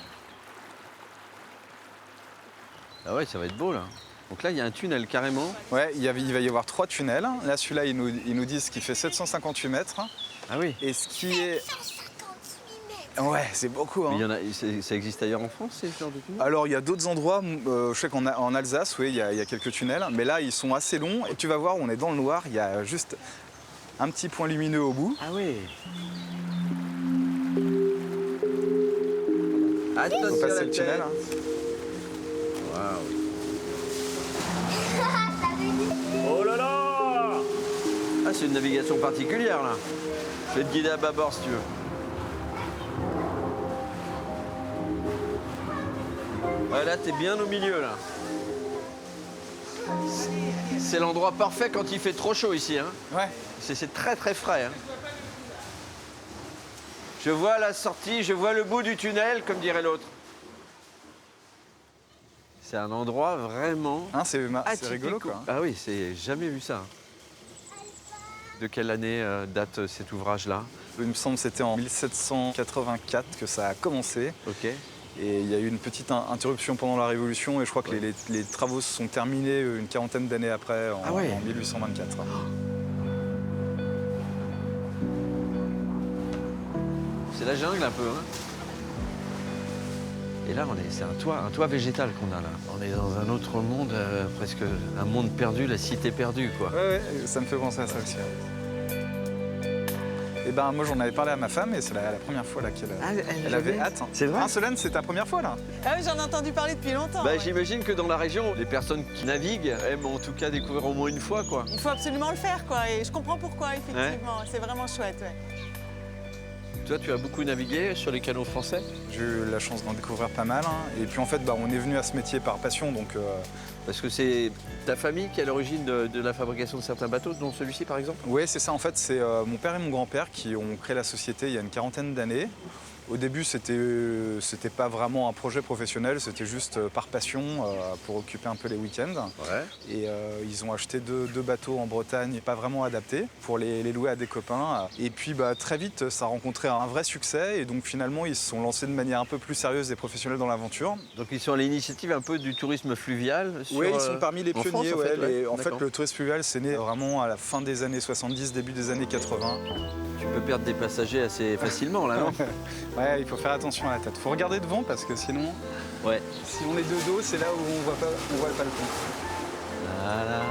A: Ah ouais, ça va être beau là. Donc là, il y a un tunnel carrément.
E: Ouais, il va y avoir 3 tunnels. Là, celui-là, ils nous disent qu'il fait 758 mètres.
A: Ah oui.
E: Et ce qui est... Ouais, c'est beaucoup. Hein.
A: Ça existe ailleurs en France, ces genres de tunnels?
E: Alors, il y a d'autres endroits. Je sais qu'en Alsace, oui, il y a quelques tunnels. Mais là, ils sont assez longs. Et tu vas voir, on est dans le noir. Il y a juste un petit point lumineux au bout.
A: Ah oui.
E: On va passer le tunnel. Hein.
A: Waouh.
X: Oh là là!
A: Ah, c'est une navigation particulière là. Je vais te guider à bâbord si tu veux. Ouais, là, t'es bien au milieu là. C'est l'endroit parfait quand il fait trop chaud ici. Hein.
E: Ouais.
A: C'est très très frais. Hein. Je vois la sortie, je vois le bout du tunnel, comme dirait l'autre. C'est un endroit vraiment
E: c'est rigolo quoi.
A: Ah oui, c'est jamais vu ça. De quelle année date cet ouvrage-là?
E: Il me semble que c'était en 1784 que ça a commencé.
A: Ok.
E: Et il y a eu une petite interruption pendant la Révolution et je crois que les travaux se sont terminés une quarantaine d'années après, en 1824.
A: C'est la jungle un peu, hein. Et là, c'est un toit végétal qu'on a là. On est dans un autre monde, presque un monde perdu, la cité perdue, quoi.
E: Ouais, ça me fait penser à ça aussi. Et ben moi j'en avais parlé à ma femme et c'est la première fois là qu'elle avait hâte.
A: C'est vrai?
E: Solène, c'est ta première fois là?
H: Ah oui, j'en ai entendu parler depuis longtemps.
A: Bah, j'imagine que dans la région, les personnes qui naviguent aiment en tout cas découvrir au moins une fois, quoi.
H: Il faut absolument le faire, quoi. Et je comprends pourquoi, effectivement. Ouais. C'est vraiment chouette, ouais.
A: Toi, tu as beaucoup navigué sur les canaux français?
E: J'ai eu la chance d'en découvrir pas mal. Hein. Et puis en fait, on est venu à ce métier par passion, donc...
A: Parce que c'est ta famille qui est à l'origine de la fabrication de certains bateaux, dont celui-ci par exemple?
E: Oui, c'est ça. En fait, c'est mon père et mon grand-père qui ont créé la société il y a une quarantaine d'années. Au début, c'était pas vraiment un projet professionnel, c'était juste par passion pour occuper un peu les week-ends. Ouais. Et ils ont acheté deux bateaux en Bretagne, pas vraiment adaptés, pour les louer à des copains. Et puis très vite, ça a rencontré un vrai succès. Et donc finalement, ils se sont lancés de manière un peu plus sérieuse et professionnelle dans l'aventure.
A: Donc ils sont à l'initiative un peu du tourisme fluvial
E: Oui, ils sont parmi les pionniers.
A: France,
E: en fait, le tourisme fluvial, c'est né vraiment à la fin des années 70, début des années 80.
A: Tu peux perdre des passagers assez facilement là, non?
E: Ouais, il faut faire attention à la tête. Il faut regarder devant parce que sinon, si on est de dos, c'est là où on voit pas le pont.
A: Voilà.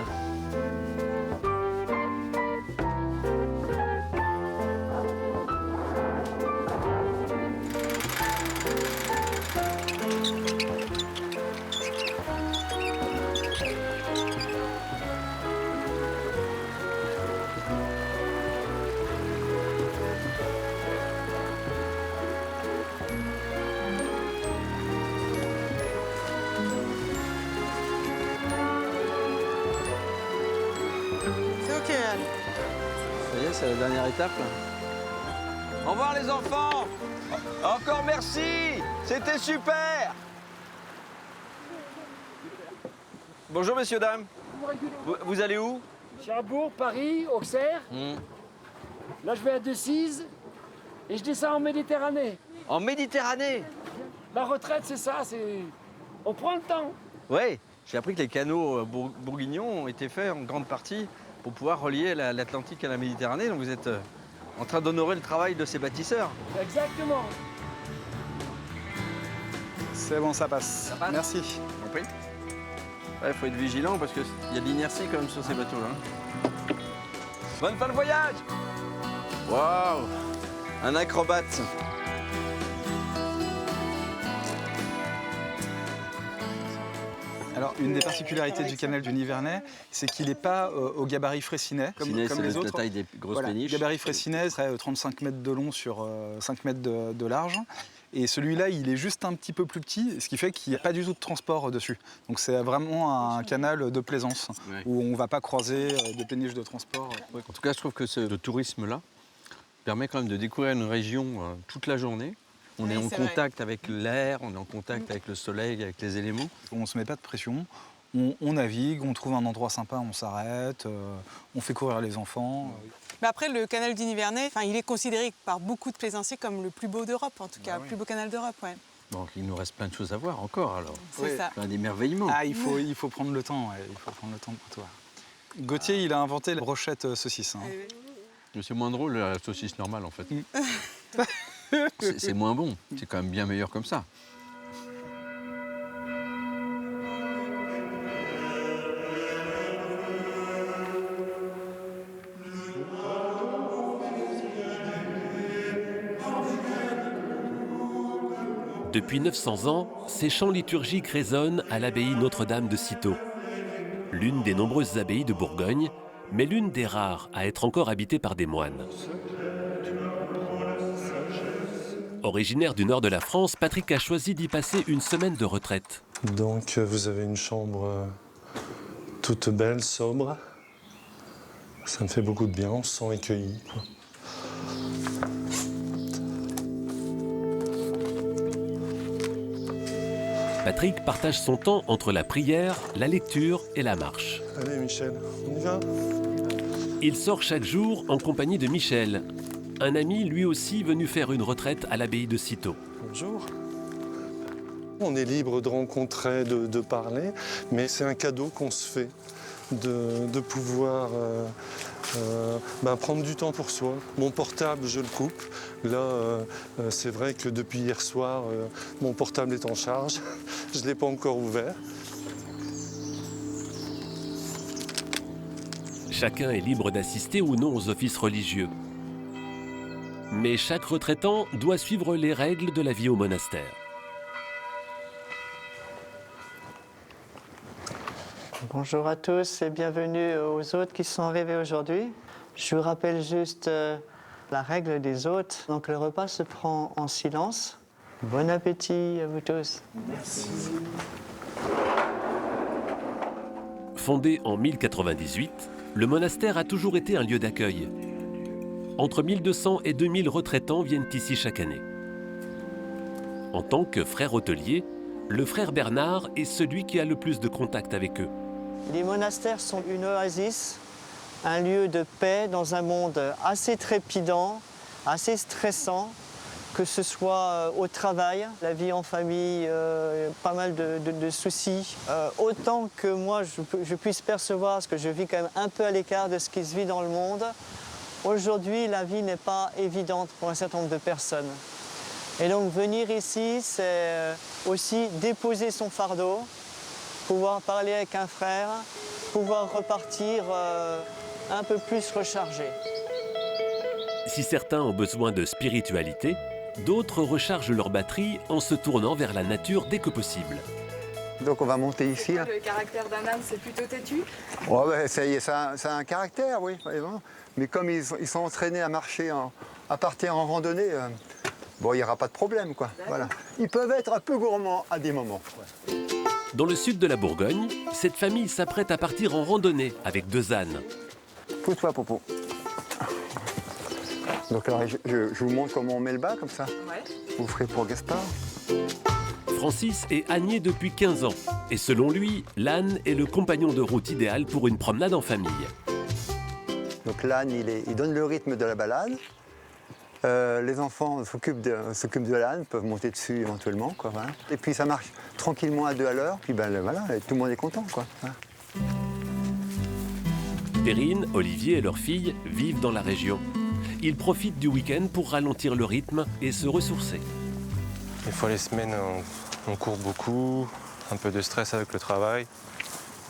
A: Ça y est, c'est la dernière étape là. Au revoir les enfants. Encore merci. C'était super. Bonjour messieurs, dames. Vous allez où?
C: Cherbourg, Paris, Auxerre. Là, je vais à Decize et je descends en Méditerranée.
A: En Méditerranée?
C: La retraite, c'est ça, on prend le temps.
A: Oui, j'ai appris que les canaux bourguignons ont été faits en grande partie pour pouvoir relier l'Atlantique à la Méditerranée. Donc vous êtes en train d'honorer le travail de ces bâtisseurs.
C: Exactement.
E: C'est bon, ça passe.
A: Ça passe?
E: Merci.
A: Oui. Il faut être vigilant parce qu'il y a de l'inertie quand même sur ces bateaux-là. Bonne fin de voyage! Waouh! Un acrobate.
E: Alors, une des particularités du canal du Nivernais, c'est qu'il n'est pas au gabarit fraissinet, comme les autres.
A: La taille des grosses péniches.
E: Le gabarit fraissinet serait 35 mètres de long sur 5 mètres de large. Et celui-là, il est juste un petit peu plus petit, ce qui fait qu'il n'y a pas du tout de transport dessus. Donc c'est vraiment un canal de plaisance, où on ne va pas croiser de péniches de transport.
A: En tout cas, je trouve que ce tourisme-là permet quand même de découvrir une région toute la journée. On est en contact avec l'air, on est en contact avec le soleil, avec les éléments.
E: On ne se met pas de pression, on navigue, on trouve un endroit sympa, on s'arrête, on fait courir les enfants.
H: Mais après, le canal du Nivernais, il est considéré par beaucoup de plaisanciers comme le plus beau d'Europe, en tout cas, le plus beau canal d'Europe. Ouais.
A: Donc il nous reste plein de choses à voir encore alors.
H: C'est ça.
A: Plein d'émerveillements.
E: Ah, il faut prendre le temps, il faut prendre le temps pour toi. Gauthier, il a inventé la brochette saucisse.
A: C'est moins drôle la saucisse normale en fait. C'est moins bon, c'est quand même bien meilleur comme ça.
D: Depuis 900 ans, ces chants liturgiques résonnent à l'abbaye Notre-Dame de Cîteaux. L'une des nombreuses abbayes de Bourgogne, mais l'une des rares à être encore habitée par des moines. Originaire du nord de la France, Patrick a choisi d'y passer une semaine de retraite.
G: Donc vous avez une chambre toute belle, sobre. Ça me fait beaucoup de bien, on se sent accueilli.
D: Patrick partage son temps entre la prière, la lecture et la marche.
G: Allez Michel, on y va?
D: Il sort chaque jour en compagnie de Michel, un ami lui aussi venu faire une retraite à l'abbaye de Cîteaux.
G: Bonjour. On est libre de rencontrer, de parler, mais c'est un cadeau qu'on se fait de pouvoir prendre du temps pour soi. Mon portable, je le coupe. Là, c'est vrai que depuis hier soir, mon portable est en charge. Je ne l'ai pas encore ouvert.
D: Chacun est libre d'assister ou non aux offices religieux. Mais chaque retraitant doit suivre les règles de la vie au monastère.
I: Bonjour à tous et bienvenue aux hôtes qui sont arrivés aujourd'hui. Je vous rappelle juste la règle des hôtes. Donc le repas se prend en silence. Bon appétit à vous tous.
G: Merci.
D: Fondé en 1098, le monastère a toujours été un lieu d'accueil. Entre 1200 et 2000 retraitants viennent ici chaque année. En tant que frère hôtelier, le frère Bernard est celui qui a le plus de contact avec eux.
I: Les monastères sont une oasis, un lieu de paix dans un monde assez trépidant, assez stressant, que ce soit au travail, la vie en famille, pas mal de soucis. Autant que moi je puisse percevoir, parce que je vis quand même un peu à l'écart de ce qui se vit dans le monde, aujourd'hui la vie n'est pas évidente pour un certain nombre de personnes. Et donc venir ici, c'est aussi déposer son fardeau, pouvoir parler avec un frère, pouvoir repartir un peu plus rechargé.
D: Si certains ont besoin de spiritualité, d'autres rechargent leur batterie en se tournant vers la nature dès que possible.
L: Donc on va monter ici. Là.
M: Le caractère d'un âne, c'est plutôt têtu?
L: Ouais, bah, ça y est, ça a un caractère, oui. Mais comme ils sont entraînés à marcher, à partir en randonnée, bon, il n'y aura pas de problème, quoi. Voilà. Ils peuvent être un peu gourmands à des moments.
D: Dans le sud de la Bourgogne, cette famille s'apprête à partir en randonnée avec 2 ânes.
L: Pousse-toi, Popo. Donc là, je vous montre comment on met le bas, comme ça.
M: Ouais.
L: Vous ferez pour Gaspard.
D: Francis est ânier depuis 15 ans. Et selon lui, l'âne est le compagnon de route idéal pour une promenade en famille.
L: Donc l'âne, il donne le rythme de la balade. Les enfants s'occupent de l'âne, peuvent monter dessus éventuellement, quoi, voilà. Et puis ça marche tranquillement à 2 à l'heure, puis ben, voilà, tout le monde est content, quoi. Voilà.
D: Perrine, Olivier et leur fille vivent dans la région. Ils profitent du week-end pour ralentir le rythme et se ressourcer.
N: Des fois les semaines, on court beaucoup, un peu de stress avec le travail.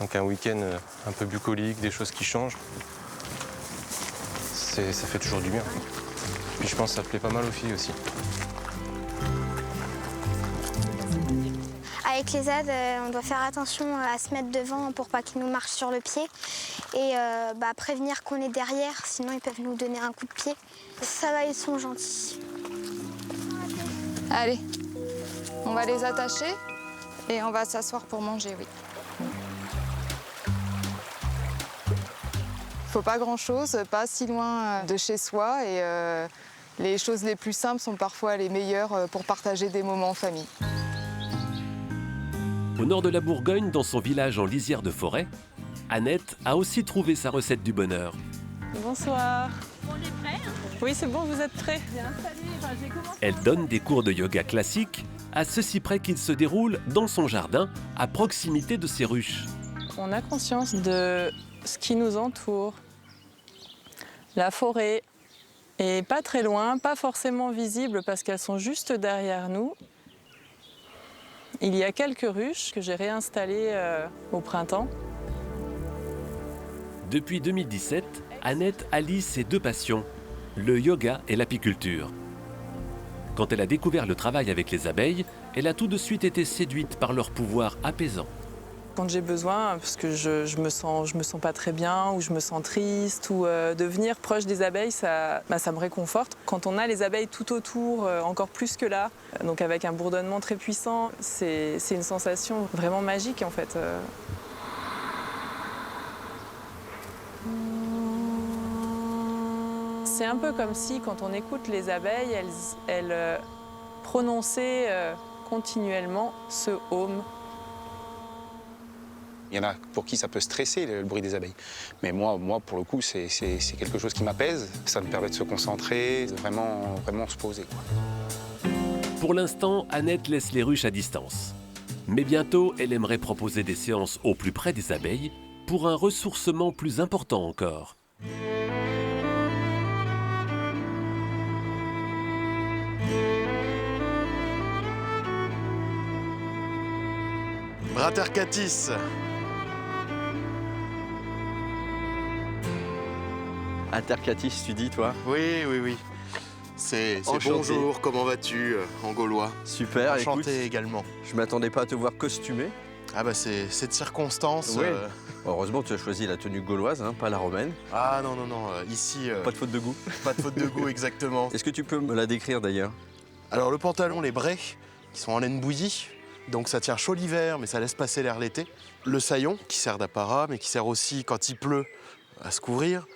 N: Donc un week-end un peu bucolique, des choses qui changent. Ça fait toujours du bien. Puis je pense que ça plaît pas mal aux filles aussi.
F: Avec les ZAD, on doit faire attention à se mettre devant pour pas qu'ils nous marchent sur le pied et prévenir qu'on est derrière, sinon ils peuvent nous donner un coup de pied. Ça va, ils sont gentils.
M: Allez, on va les attacher et on va s'asseoir pour manger, oui. Faut pas grand-chose, pas si loin de chez soi et les choses les plus simples sont parfois les meilleures pour partager des moments en famille.
D: Au nord de la Bourgogne, dans son village en lisière de forêt, Annette a aussi trouvé sa recette du bonheur.
H: Bonsoir.
M: On est prêts?
H: Oui, c'est bon, vous êtes prêts?
M: Bien installé, j'ai commencé.
D: Elle donne des cours de yoga classiques, à ceci près qu'ils se déroulent dans son jardin, à proximité de ses ruches.
H: On a conscience de ce qui nous entoure. La forêt est pas très loin, pas forcément visible parce qu'elles sont juste derrière nous. Il y a quelques ruches que j'ai réinstallées au printemps.
D: Depuis 2017, Annette allie ses 2 passions, le yoga et l'apiculture. Quand elle a découvert le travail avec les abeilles, elle a tout de suite été séduite par leur pouvoir apaisant.
H: Quand j'ai besoin, parce que je me sens pas très bien, ou je me sens triste, ou de venir proche des abeilles, ça me réconforte. Quand on a les abeilles tout autour, encore plus que là, donc avec un bourdonnement très puissant, c'est une sensation vraiment magique en fait. C'est un peu comme si, quand on écoute les abeilles, elles prononçaient continuellement ce home.
O: Il y en a pour qui ça peut stresser, le bruit des abeilles. Mais moi pour le coup, c'est quelque chose qui m'apaise. Ça me permet de se concentrer, de vraiment se poser, quoi.
D: Pour l'instant, Annette laisse les ruches à distance. Mais bientôt, elle aimerait proposer des séances au plus près des abeilles pour un ressourcement plus important encore.
P: Bratercatis.
A: Intercatis, tu dis, toi?
P: Oui. C'est bonjour, comment vas-tu en gaulois?
A: Super,
P: enchanté
A: écoute,
P: également.
A: Je m'attendais pas à te voir costumé.
P: Ah bah c'est de circonstance.
A: Oui. Heureusement, tu as choisi la tenue gauloise, hein, pas la romaine.
P: Ah non, ici...
A: Pas de faute de goût.
P: Pas de faute de goût, exactement.
A: Est-ce que tu peux me la décrire d'ailleurs?
P: Alors le pantalon, les braies, qui sont en laine bouillie. Donc ça tient chaud l'hiver, mais ça laisse passer l'air l'été. Le saillon, qui sert d'apparat, mais qui sert aussi, quand il pleut, à se couvrir.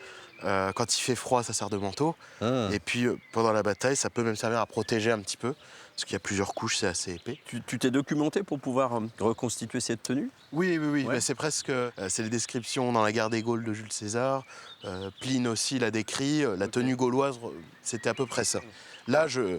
P: Quand il fait froid, ça sert de manteau. Et puis pendant la bataille, ça peut même servir à protéger un petit peu. parce qu'il y a plusieurs couches, c'est assez épais.
A: Tu t'es documenté pour pouvoir reconstituer cette tenue?
P: Oui,
A: Ouais.
P: mais c'est presque, c'est les descriptions dans la guerre des Gaules de Jules César. Pline aussi l'a décrit, la tenue gauloise, c'était à peu près ça. Là, je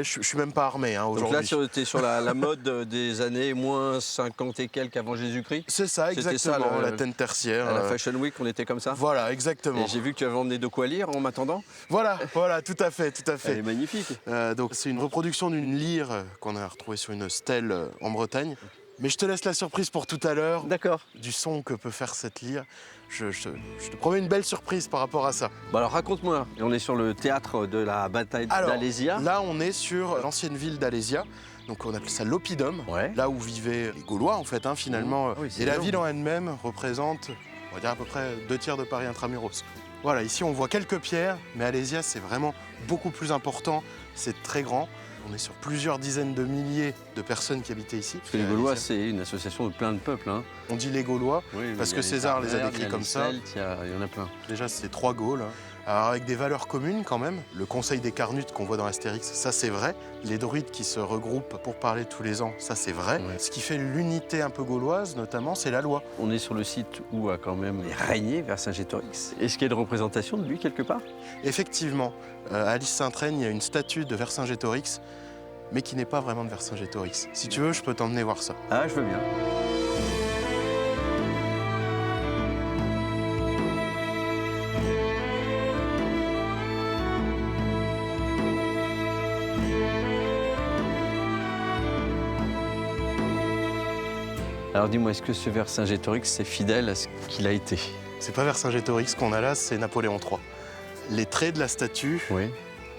P: suis même pas armé aujourd'hui.
A: Donc là, tu es sur la mode des années moins 50 et quelques avant Jésus-Christ?
P: C'est ça, exactement, la Athènes tertiaire.
A: À la Fashion Week, on était comme ça?
P: Voilà, exactement.
A: Et j'ai vu que tu avais emmené de quoi lire en m'attendant?
P: Voilà, tout à fait.
A: Elle est magnifique.
P: Donc c'est une reproduction d'une lyre qu'on a retrouvée sur une stèle en Bretagne. Mais je te laisse la surprise pour tout à l'heure.
A: D'accord.
P: Du son que peut faire cette lyre. Je te promets une belle surprise par rapport à ça.
A: Bon alors raconte-moi, on est sur le théâtre de la bataille d'Alésia.
P: Là on est sur l'ancienne ville d'Alésia. Donc on appelle ça l'Oppidum, là où vivaient les Gaulois en fait finalement.
A: Oui,
P: et la ville en elle-même représente, on va dire à peu près 2/3 de Paris intramuros. Voilà, ici on voit quelques pierres, mais Alésia c'est vraiment beaucoup plus important, c'est très grand. On est sur plusieurs dizaines de milliers de personnes qui habitaient ici.
A: Parce que les Gaulois, c'est une association de plein de peuples. Hein.
P: On dit les Gaulois, parce que César les a décrits comme ça.
A: Il y en a plein.
P: Déjà, c'est 3 Gaules. Alors, avec des valeurs communes quand même. Le conseil des Carnutes qu'on voit dans Astérix, ça c'est vrai. Les druides qui se regroupent pour parler tous les ans, ça c'est vrai. Ouais. Ce qui fait l'unité un peu gauloise, notamment, c'est la loi.
A: On est sur le site où a quand même régné Vercingétorix. Est-ce qu'il y a une représentation de lui quelque part?
P: Effectivement. À Alice-Sainte-Reine, il y a une statue de Vercingétorix, mais qui n'est pas vraiment de Vercingétorix. Si tu veux, je peux t'emmener voir ça.
A: Ah, je veux bien. Alors dis-moi, est-ce que ce Vercingétorix c'est fidèle à ce qu'il a été?
P: C'est pas Vercingétorix qu'on a là, c'est Napoléon III. Les traits de la statue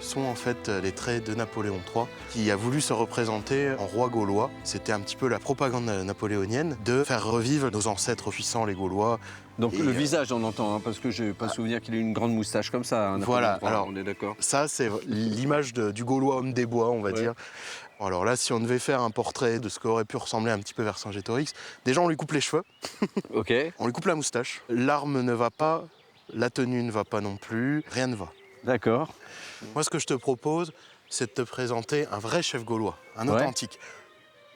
P: sont en fait les traits de Napoléon III, qui a voulu se représenter en roi gaulois. C'était un petit peu la propagande napoléonienne de faire revivre nos ancêtres puissants, les Gaulois.
A: Donc le visage, on entend, hein, parce que je n'ai pas souvenir qu'il ait une grande moustache comme ça. Hein,
P: voilà, alors
A: on est d'accord.
P: Ça, c'est l'image du Gaulois homme des bois, on va dire. Alors là, si on devait faire un portrait de ce qu'aurait pu ressembler un petit peu Vercingétorix, déjà on lui coupe les cheveux.
A: Ok.
P: On lui coupe la moustache. L'arme ne va pas, la tenue ne va pas non plus, rien ne va.
A: D'accord.
P: Moi, ce que je te propose, c'est de te présenter un vrai chef gaulois, un authentique.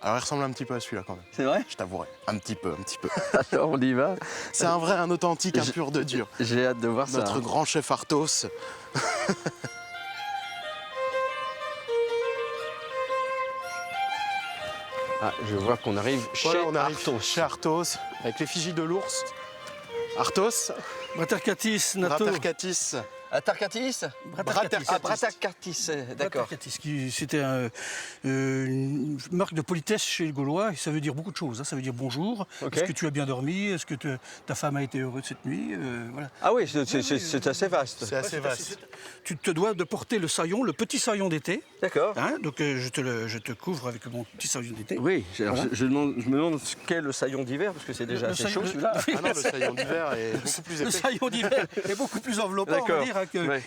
P: Alors, il ressemble un petit peu à celui-là quand même.
A: C'est vrai?
P: Je t'avouerai. Un petit peu.
A: Alors, on y va.
P: C'est un vrai, un authentique, un pur de dur.
A: J'ai hâte de voir ça.
P: Notre grand chef Arthos.
A: Ah, je vois qu'on arrive chez Arthos.
P: Chez Arthos, avec l'effigie de l'ours. Arthos.
K: Bratarcatis, Nato.
P: Bratarcatis.
A: Atarcatis? Bratarcatis, d'accord.
K: C'était une marque de politesse chez les Gaulois, et ça veut dire beaucoup de choses. Hein. Ça veut dire bonjour, est-ce que tu as bien dormi, est-ce que ta femme a été heureuse cette nuit, voilà.
A: Ah oui, c'est assez vaste.
P: C'est assez vaste.
K: Tu te dois de porter le saillon, le petit saillon d'été.
A: D'accord.
K: Hein, donc je te couvre avec mon petit saillon d'été.
A: Oui, voilà. je me demande ce qu'est le saillon d'hiver, parce que c'est déjà assez chaud celui-là.
P: Ah non, le saillon d'hiver est beaucoup plus épais.
K: Le saillon d'hiver est beaucoup plus enveloppant, on va dire.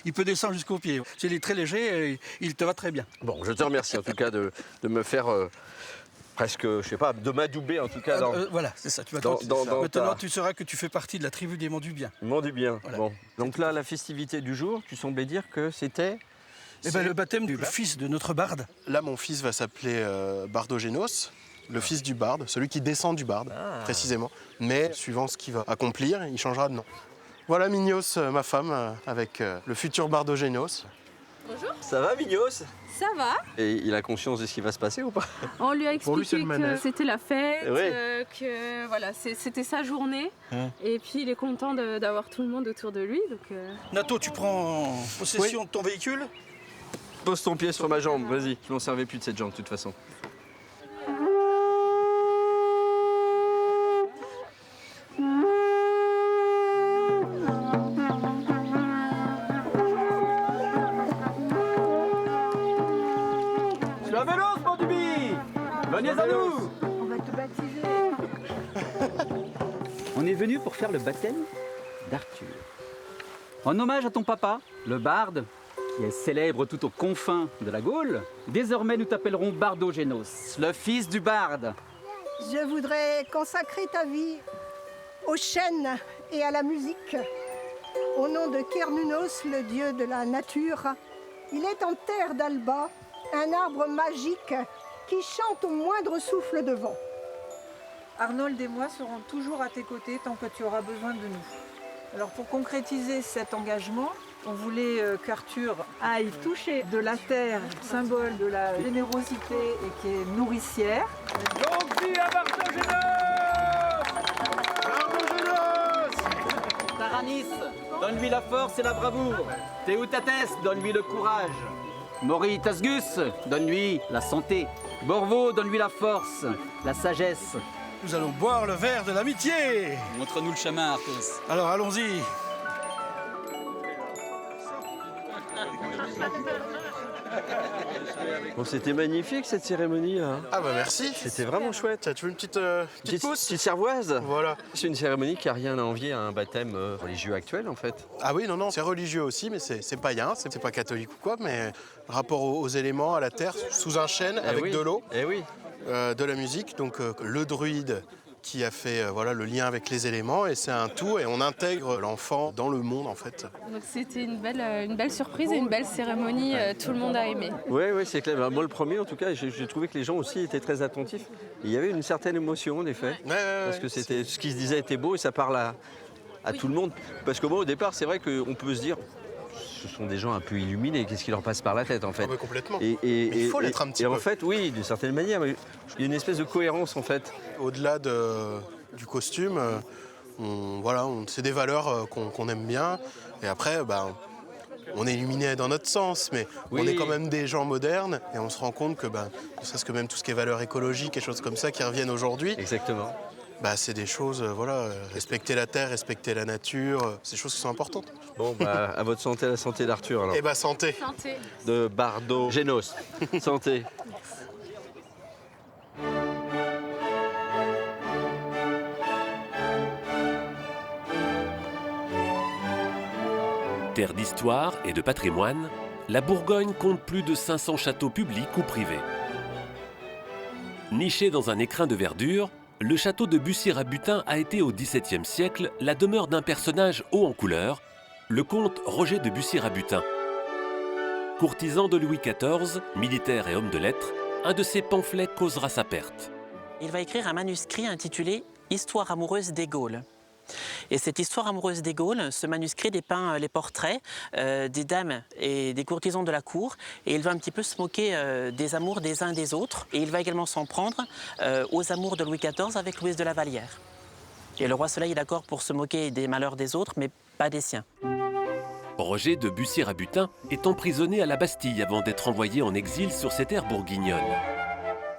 K: Il peut descendre jusqu'au pied. Il est très léger et il te va très bien.
A: Bon, je te remercie en tout cas de me faire presque, je sais pas, de m'adouber en tout cas.
K: Voilà, c'est ça. Maintenant, tu sauras que tu fais partie de la tribu des Monts-du-Bien.
A: Monts-du-Bien, voilà. Bon. Donc là, la festivité du jour, tu semblais dire que c'était...
K: le baptême du fils de notre barde.
P: Là, mon fils va s'appeler Bardogénos. Le fils du barde, celui qui descend du barde, précisément. Mais suivant ce qu'il va accomplir, il changera de nom. Voilà Mignos, ma femme, avec le futur Bardogénos.
Q: Bonjour.
A: Ça va Mignos?
Q: Ça va.
A: Et il a conscience de ce qui va se passer ou pas?
Q: On lui a expliqué que c'était la fête, que voilà, c'était sa journée. Et puis il est content d'avoir tout le monde autour de lui. Donc,
K: Nato, tu prends possession de ton véhicule?
A: Pose ton pied sur ma jambe, vas-y. Je m'en servais plus de cette jambe de toute façon.
R: Venez à nous!
Q: On va te baptiser.
R: On est venu pour faire le baptême d'Arthur. En hommage à ton papa, le barde, qui est célèbre tout aux confins de la Gaule, désormais nous t'appellerons Bardogénos, le fils du barde.
S: Je voudrais consacrer ta vie aux chênes et à la musique. Au nom de Kernunos, le dieu de la nature, il est en terre d'Alba, un arbre magique qui chante au moindre souffle de vent.
B: Arnold et moi serons toujours à tes côtés tant que tu auras besoin de nous. Alors pour concrétiser cet engagement, on voulait qu'Arthur aille toucher de la terre, symbole de la générosité et qui est nourricière.
C: Donc vie à Bardogénos!
R: Taranis, donne-lui la force et la bravoure. Théoutates, donne-lui le courage. Mori Tasgus, donne-lui la santé. Borvo, donne-lui la force, la sagesse.
K: Nous allons boire le verre de l'amitié.
R: Montre-nous le chemin, Arthos.
K: Alors allons-y.
A: Bon, c'était magnifique cette cérémonie là.
P: Ah bah merci.
A: C'était vraiment chouette.
P: Tu veux une petite pousse?
A: Petite cervoise.
P: Voilà.
A: C'est une cérémonie qui n'a rien à envier à un baptême religieux actuel en fait.
P: Ah oui, non, c'est religieux aussi, mais c'est païen, c'est pas catholique ou quoi, mais rapport aux éléments, à la terre, sous un chêne, avec de l'eau, de la musique, donc le druide qui a fait voilà, le lien avec les éléments, et c'est un tout, et on intègre l'enfant dans le monde en fait.
Q: Donc c'était une belle surprise et une belle cérémonie, tout le monde a aimé.
A: Oui, c'est clair. Moi le premier en tout cas, j'ai trouvé que les gens aussi étaient très attentifs. Il y avait une certaine émotion en effet, parce que c'était ce qui se disait était beau et ça parle à tout le monde. Parce que moi au départ, c'est vrai qu'on peut se dire, ce sont des gens un peu illuminés, qu'est-ce qui leur passe par la tête en fait?
P: Complètement.
A: Mais
P: il faut l'être un petit peu.
A: Et en fait, oui, d'une certaine manière, il y a une espèce de cohérence en fait.
P: Au-delà du costume, c'est des valeurs qu'on aime bien. Et après, on est illuminé dans notre sens, mais on est quand même des gens modernes et on se rend compte que, ne serait-ce que même tout ce qui est valeurs écologiques et choses comme ça qui reviennent aujourd'hui.
A: Exactement.
P: C'est des choses, respecter la terre, respecter la nature, c'est des choses qui sont importantes.
A: Bon, à votre santé, à la santé d'Arthur alors.
P: Eh santé.
Q: Santé.
A: De Bardogénos. Santé.
D: Terre d'histoire et de patrimoine, la Bourgogne compte plus de 500 châteaux publics ou privés. Niché dans un écrin de verdure, le château de Bussy-Rabutin a été au XVIIe siècle la demeure d'un personnage haut en couleur, le comte Roger de Bussy-Rabutin. Courtisan de Louis XIV, militaire et homme de lettres, un de ses pamphlets causera sa perte.
T: Il va écrire un manuscrit intitulé « Histoire amoureuse des Gaules ». Et cette histoire amoureuse des Gaules, ce manuscrit dépeint les portraits des dames et des courtisans de la cour, et il va un petit peu se moquer des amours des uns des autres, et il va également s'en prendre aux amours de Louis XIV avec Louise de la Vallière. Et le roi Soleil est d'accord pour se moquer des malheurs des autres, mais pas des siens.
D: Roger de Bussy-Rabutin est emprisonné à la Bastille avant d'être envoyé en exil sur ces terres bourguignonnes.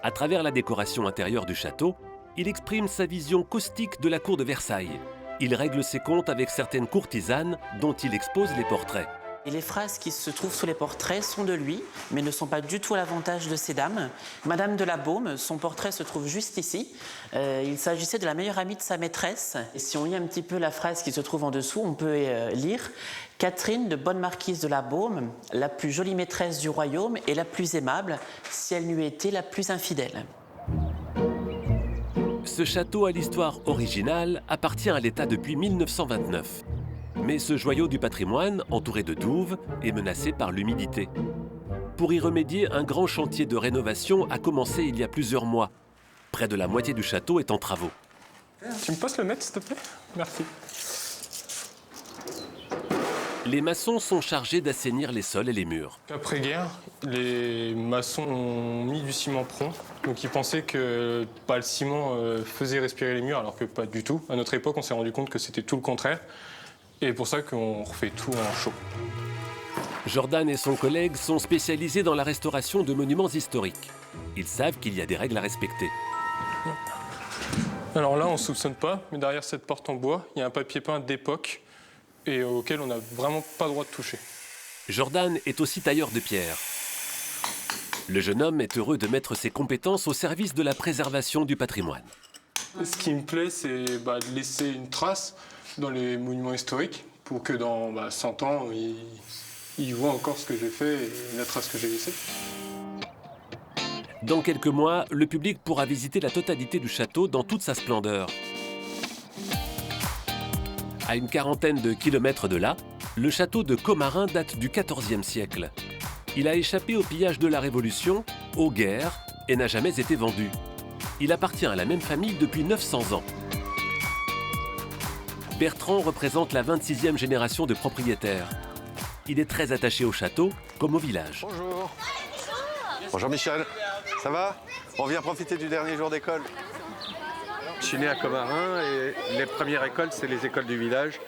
D: À travers la décoration intérieure du château, il exprime sa vision caustique de la cour de Versailles. Il règle ses comptes avec certaines courtisanes dont il expose les portraits.
T: Et les phrases qui se trouvent sous les portraits sont de lui, mais ne sont pas du tout à l'avantage de ces dames. Madame de la Baume, son portrait se trouve juste ici. Il s'agissait de la meilleure amie de sa maîtresse. Et si on lit un petit peu la phrase qui se trouve en dessous, on peut lire « Catherine de bonne marquise de la Baume, la plus jolie maîtresse du royaume et la plus aimable, si elle n'eût été la plus infidèle. »
D: Ce château à l'histoire originale appartient à l'État depuis 1929. Mais ce joyau du patrimoine, entouré de douves, est menacé par l'humidité. Pour y remédier, un grand chantier de rénovation a commencé il y a plusieurs mois. Près de la moitié du château est en travaux.
N: Tu me passes le mètre, s'il te plaît? Merci.
D: Les maçons sont chargés d'assainir les sols et les murs.
N: Après-guerre, les maçons ont mis du ciment prompt. Donc ils pensaient que le ciment faisait respirer les murs, alors que pas du tout. À notre époque, on s'est rendu compte que c'était tout le contraire. Et pour ça qu'on refait tout en chaud.
D: Jordan et son collègue sont spécialisés dans la restauration de monuments historiques. Ils savent qu'il y a des règles à respecter.
N: Alors là, on ne soupçonne pas, mais derrière cette porte en bois, il y a un papier peint d'époque et auquel on n'a vraiment pas le droit de toucher.
D: Jordan est aussi tailleur de pierre. Le jeune homme est heureux de mettre ses compétences au service de la préservation du patrimoine.
N: Ce qui me plaît, c'est de laisser une trace dans les monuments historiques pour que dans 100 ans, ils voient encore ce que j'ai fait et la trace que j'ai laissée.
D: Dans quelques mois, le public pourra visiter la totalité du château dans toute sa splendeur. À une quarantaine de kilomètres de là, le château de Commarin date du XIVe siècle. Il a échappé au pillage de la Révolution, aux guerres, et n'a jamais été vendu. Il appartient à la même famille depuis 900 ans. Bertrand représente la 26e génération de propriétaires. Il est très attaché au château, comme au village.
J: Bonjour. Bonjour Michel, ça va? On vient profiter du dernier jour d'école. Je suis né à Commarin et les premières écoles, c'est les écoles du village.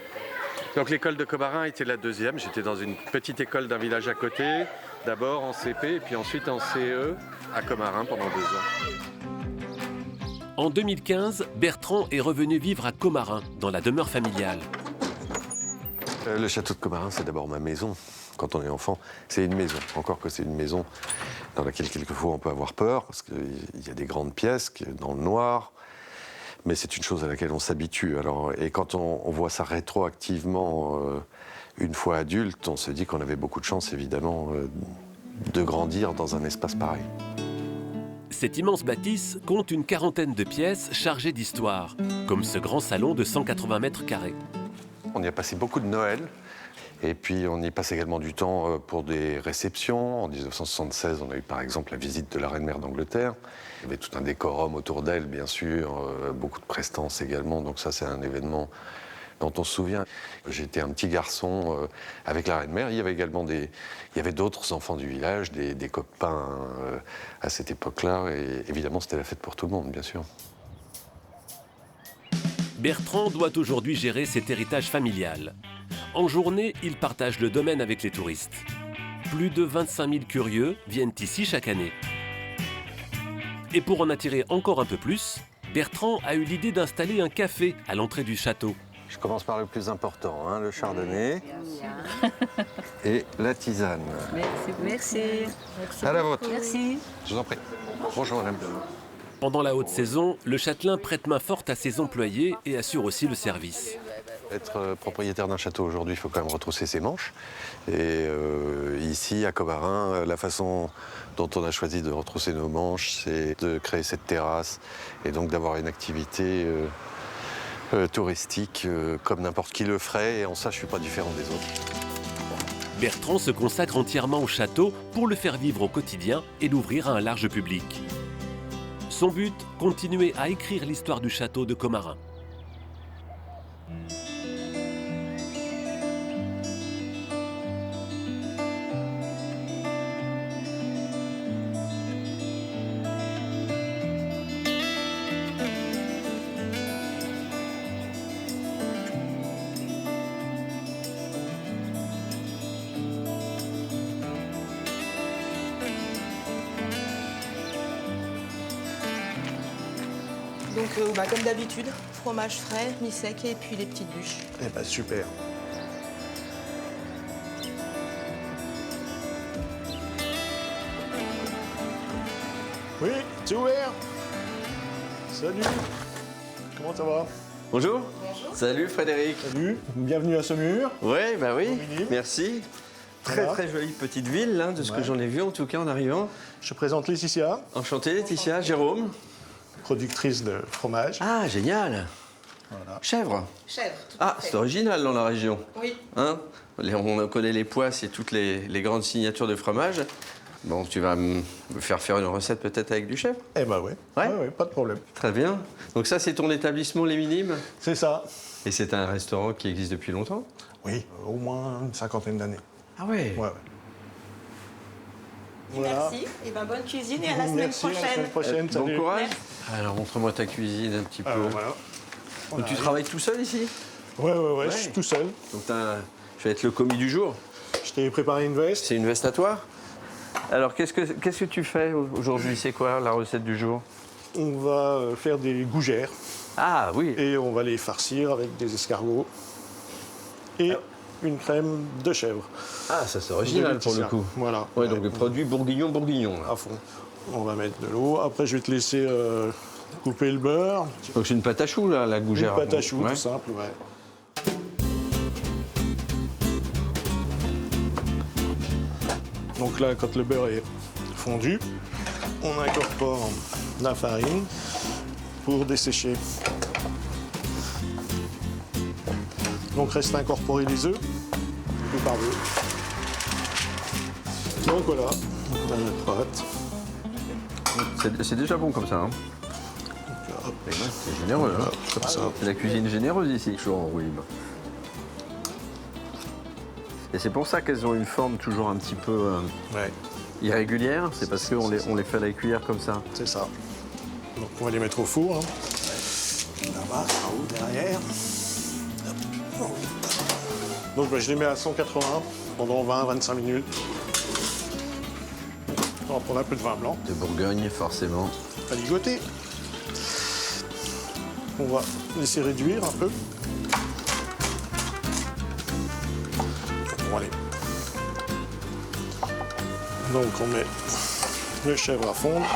J: Donc l'école de Commarin était la deuxième. J'étais dans une petite école d'un village à côté, d'abord en CP et puis ensuite en CE à Commarin pendant 2 ans.
D: En 2015, Bertrand est revenu vivre à Commarin, dans la demeure familiale.
J: Le château de Commarin, c'est d'abord ma maison. Quand on est enfant, c'est une maison. Encore que c'est une maison dans laquelle quelquefois on peut avoir peur, parce qu'il y a des grandes pièces dans le noir. Mais c'est une chose à laquelle on s'habitue. Et quand on voit ça rétroactivement, une fois adulte, on se dit qu'on avait beaucoup de chance, évidemment, de grandir dans un espace pareil.
D: Cette immense bâtisse compte une quarantaine de pièces chargées d'histoire, comme ce grand salon de 180 mètres carrés.
J: On y a passé beaucoup de Noël. Et puis on y passe également du temps pour des réceptions. En 1976, on a eu par exemple la visite de la reine-mère d'Angleterre. Il y avait tout un décorum autour d'elle, bien sûr, beaucoup de prestance également. Donc ça, c'est un événement dont on se souvient. J'étais un petit garçon avec la reine-mère. Il y avait également d'autres enfants du village, des copains à cette époque-là. Et évidemment, c'était la fête pour tout le monde, bien sûr.
D: Bertrand doit aujourd'hui gérer cet héritage familial. En journée, il partage le domaine avec les touristes. Plus de 25 000 curieux viennent ici chaque année. Et pour en attirer encore un peu plus, Bertrand a eu l'idée d'installer un café à l'entrée du château.
J: Je commence par le plus important, le chardonnay et la tisane.
U: Merci.
J: À la vôtre.
U: Merci.
J: Je vous en prie. Bonjour madame.
D: Pendant la haute saison, le châtelain prête main forte à ses employés et assure aussi le service.
J: Être propriétaire d'un château aujourd'hui, il faut quand même retrousser ses manches. Et ici, à Commarin, la façon dont on a choisi de retrousser nos manches, c'est de créer cette terrasse et donc d'avoir une activité touristique comme n'importe qui le ferait. Et en ça, je ne suis pas différent des autres.
D: Bertrand se consacre entièrement au château pour le faire vivre au quotidien et l'ouvrir à un large public. Son but, continuer à écrire l'histoire du château de Commarin.
V: Donc, comme d'habitude, fromage frais, mi-sec et puis les petites bûches.
P: Eh ben super.
W: Oui, c'est ouvert. Salut. Comment ça va?
A: Bonjour. Bonjour. Salut Frédéric.
W: Salut. Bienvenue à Saumur.
A: Oui, bah oui. Merci. Très
W: Voilà.
A: très jolie petite ville, là, de ce que j'en ai vu en tout cas en arrivant.
W: Je présente Laetitia.
A: Enchanté Laetitia, Jérôme.
W: Productrice de fromage.
A: Ah, génial.
W: Voilà.
A: Chèvre.
V: Chèvre.
A: Ah, c'est original dans la région.
V: Oui.
A: Hein? On connaît les poisses et toutes les grandes signatures de fromage. Bon, tu vas me faire une recette peut-être avec du chèvre?
W: Eh ben oui.
A: Ouais?
W: Ouais, pas de problème.
A: Très bien. Donc ça, c'est ton établissement, Les Minimes?
W: C'est ça.
A: Et c'est un restaurant qui existe depuis longtemps?
W: Oui, au moins une 50aine d'années.
A: Ah ouais?
W: Ouais. Voilà.
V: Merci. Et bonne cuisine et à la semaine
W: Merci,
V: prochaine.
W: à la semaine prochaine.
A: Bon
W: Salut.
A: courage.
W: Merci.
A: Alors, montre-moi ta cuisine un petit peu.
W: Voilà.
A: Donc, tu travailles tout seul ici?
W: Ouais, je suis tout seul.
A: Donc je vais être le commis du jour.
W: Je t'ai préparé une veste.
A: C'est une veste à toi? Alors, qu'est-ce que tu fais aujourd'hui? C'est quoi la recette du jour?
W: On va faire des gougères.
A: Ah oui.
W: Et on va les farcir avec des escargots. Et une crème de chèvre.
A: Ah, ça c'est original pour le coup.
W: Voilà.
A: Ouais, donc le produit bourguignon.
W: À fond. On va mettre de l'eau. Après, je vais te laisser couper le beurre.
A: Donc c'est une pâte à choux, là, la gougère.
W: Une pâte à choux,
A: Ouais.
W: tout simple, ouais. Donc là, quand le beurre est fondu, on incorpore la farine pour dessécher. Donc reste à incorporer les œufs, deux par deux. Donc voilà, on a notre pâte.
A: C'est déjà bon comme ça. Hein. C'est généreux.
W: Voilà,
A: hein.
W: comme ça.
A: C'est la cuisine généreuse ici, toujours en roue libre. Et c'est pour ça qu'elles ont une forme toujours un petit peu irrégulière. C'est parce qu'on les fait à la cuillère comme ça.
W: C'est ça. Donc on va les mettre au four. Hein. Là-bas, en haut, derrière. Hop. Donc je les mets à 180 pendant 20-25 minutes. On va prendre un peu de vin blanc.
A: De Bourgogne, forcément.
W: À ligoter. On va laisser réduire un peu. Bon, allez. Donc on met le chèvre à fondre.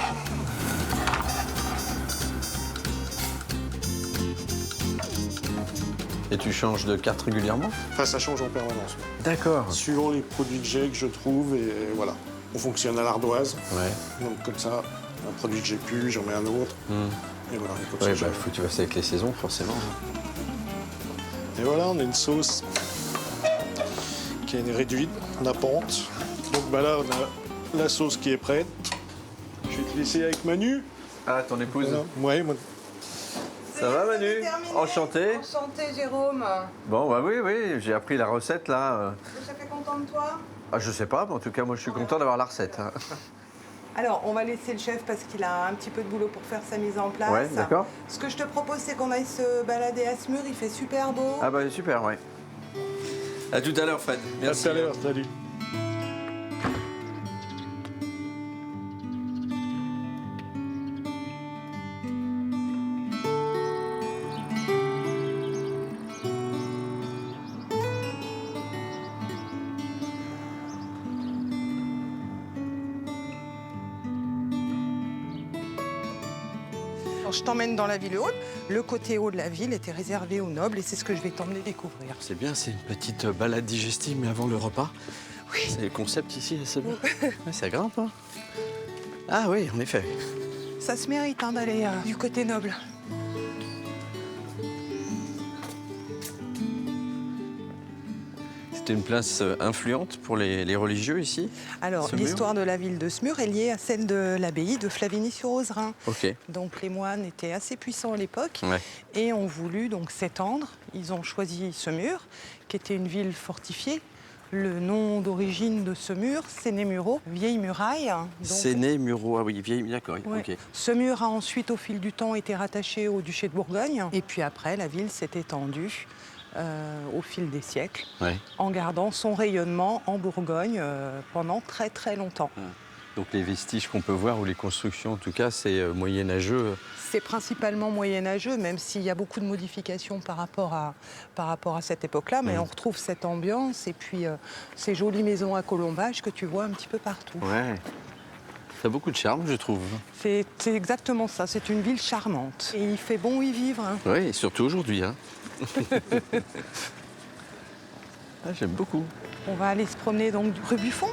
A: Et tu changes de carte régulièrement?
W: Enfin, ça change en permanence.
A: D'accord.
W: Suivant les produits que j'ai, que je trouve, et voilà. On fonctionne à l'ardoise.
A: Ouais.
W: Donc comme ça, un produit que j'ai plus, j'en mets un autre. Et voilà.
A: Ouais, bah, faut que tu fasses avec les saisons, forcément.
W: Et voilà, on a une sauce qui est réduite, nappante. Donc bah là, on a la sauce qui est prête. Je vais te laisser avec Manu.
A: Ah, ton épouse?
W: Voilà. Ouais, moi.
A: Ça va Manu? Enchanté.
V: Enchanté Jérôme.
A: Bon, bah oui, j'ai appris la recette là.
V: Ça fait content de toi?
A: Ah, je sais pas, mais en tout cas, moi je suis content d'avoir la recette. Hein.
V: Alors, on va laisser le chef parce qu'il a un petit peu de boulot pour faire sa mise en place.
A: Ouais, d'accord.
V: Ce que je te propose, c'est qu'on aille se balader à Semur. Il fait super beau.
A: Ah bah super, ouais. À tout à l'heure, Fred. Merci.
W: À tout à l'heure, salut.
V: Je t'emmène dans la ville haute. Le côté haut de la ville était réservé aux nobles et c'est ce que je vais t'emmener découvrir.
A: C'est bien, c'est une petite balade digestive, mais avant le repas.
V: Oui.
A: C'est le concept ici, c'est bien. Ouais, ça grimpe, hein. Ah oui, en effet.
V: Ça se mérite hein, d'aller du côté noble.
A: C'était une place influente pour les religieux ici?
V: Alors, l'histoire de la ville de Semur est liée à celle de l'abbaye de Flavigny-sur-Ozerain.
A: Ok.
V: Donc, les moines étaient assez puissants à l'époque et ont voulu donc s'étendre. Ils ont choisi Semur, qui était une ville fortifiée. Le nom d'origine de Semur, Sénémuro, vieille muraille.
A: Sénémuro, ah oui, vieille, d'accord.
V: Ouais.
A: Okay.
V: Semur a ensuite, au fil du temps, été rattaché au duché de Bourgogne. Et puis après, la ville s'est étendue. Au fil des siècles, en gardant son rayonnement en Bourgogne pendant très très longtemps.
A: Donc les vestiges qu'on peut voir, ou les constructions en tout cas, c'est moyenâgeux.
V: C'est principalement moyenâgeux, même s'il y a beaucoup de modifications par rapport à cette époque-là, mais on retrouve cette ambiance et puis ces jolies maisons à colombages que tu vois un petit peu partout.
A: Ouais. Ça a beaucoup de charme, je trouve.
V: C'est exactement ça, c'est une ville charmante. Et il fait bon y vivre. Hein.
A: Oui, et surtout aujourd'hui. Hein. J'aime beaucoup.
V: On va aller se promener donc rue Buffon.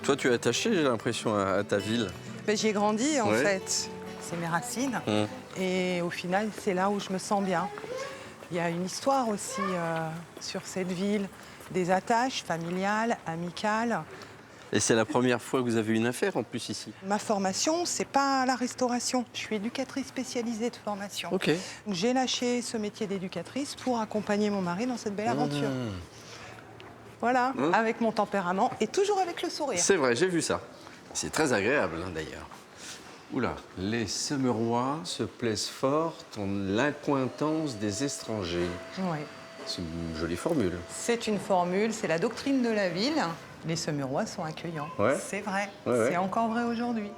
A: Toi, tu es attaché, j'ai l'impression, à ta ville.
V: Ben, j'y ai grandi, en fait. C'est mes racines. Et au final, c'est là où je me sens bien. Il y a une histoire aussi sur cette ville, des attaches familiales, amicales.
A: Et c'est la première fois que vous avez une affaire en plus ici?
V: Ma formation, c'est pas la restauration. Je suis éducatrice spécialisée de formation.
A: Ok.
V: J'ai lâché ce métier d'éducatrice pour accompagner mon mari dans cette belle aventure. Voilà, avec mon tempérament et toujours avec le sourire.
A: C'est vrai, j'ai vu ça. C'est très agréable hein, d'ailleurs. Oula, les Semurois se plaisent fort en l'accointance des étrangers.
V: Oui.
A: C'est une jolie formule.
V: C'est une formule, c'est la doctrine de la ville. Les Semurois sont accueillants.
A: Ouais.
V: C'est vrai,
A: Ouais,
V: c'est encore vrai aujourd'hui.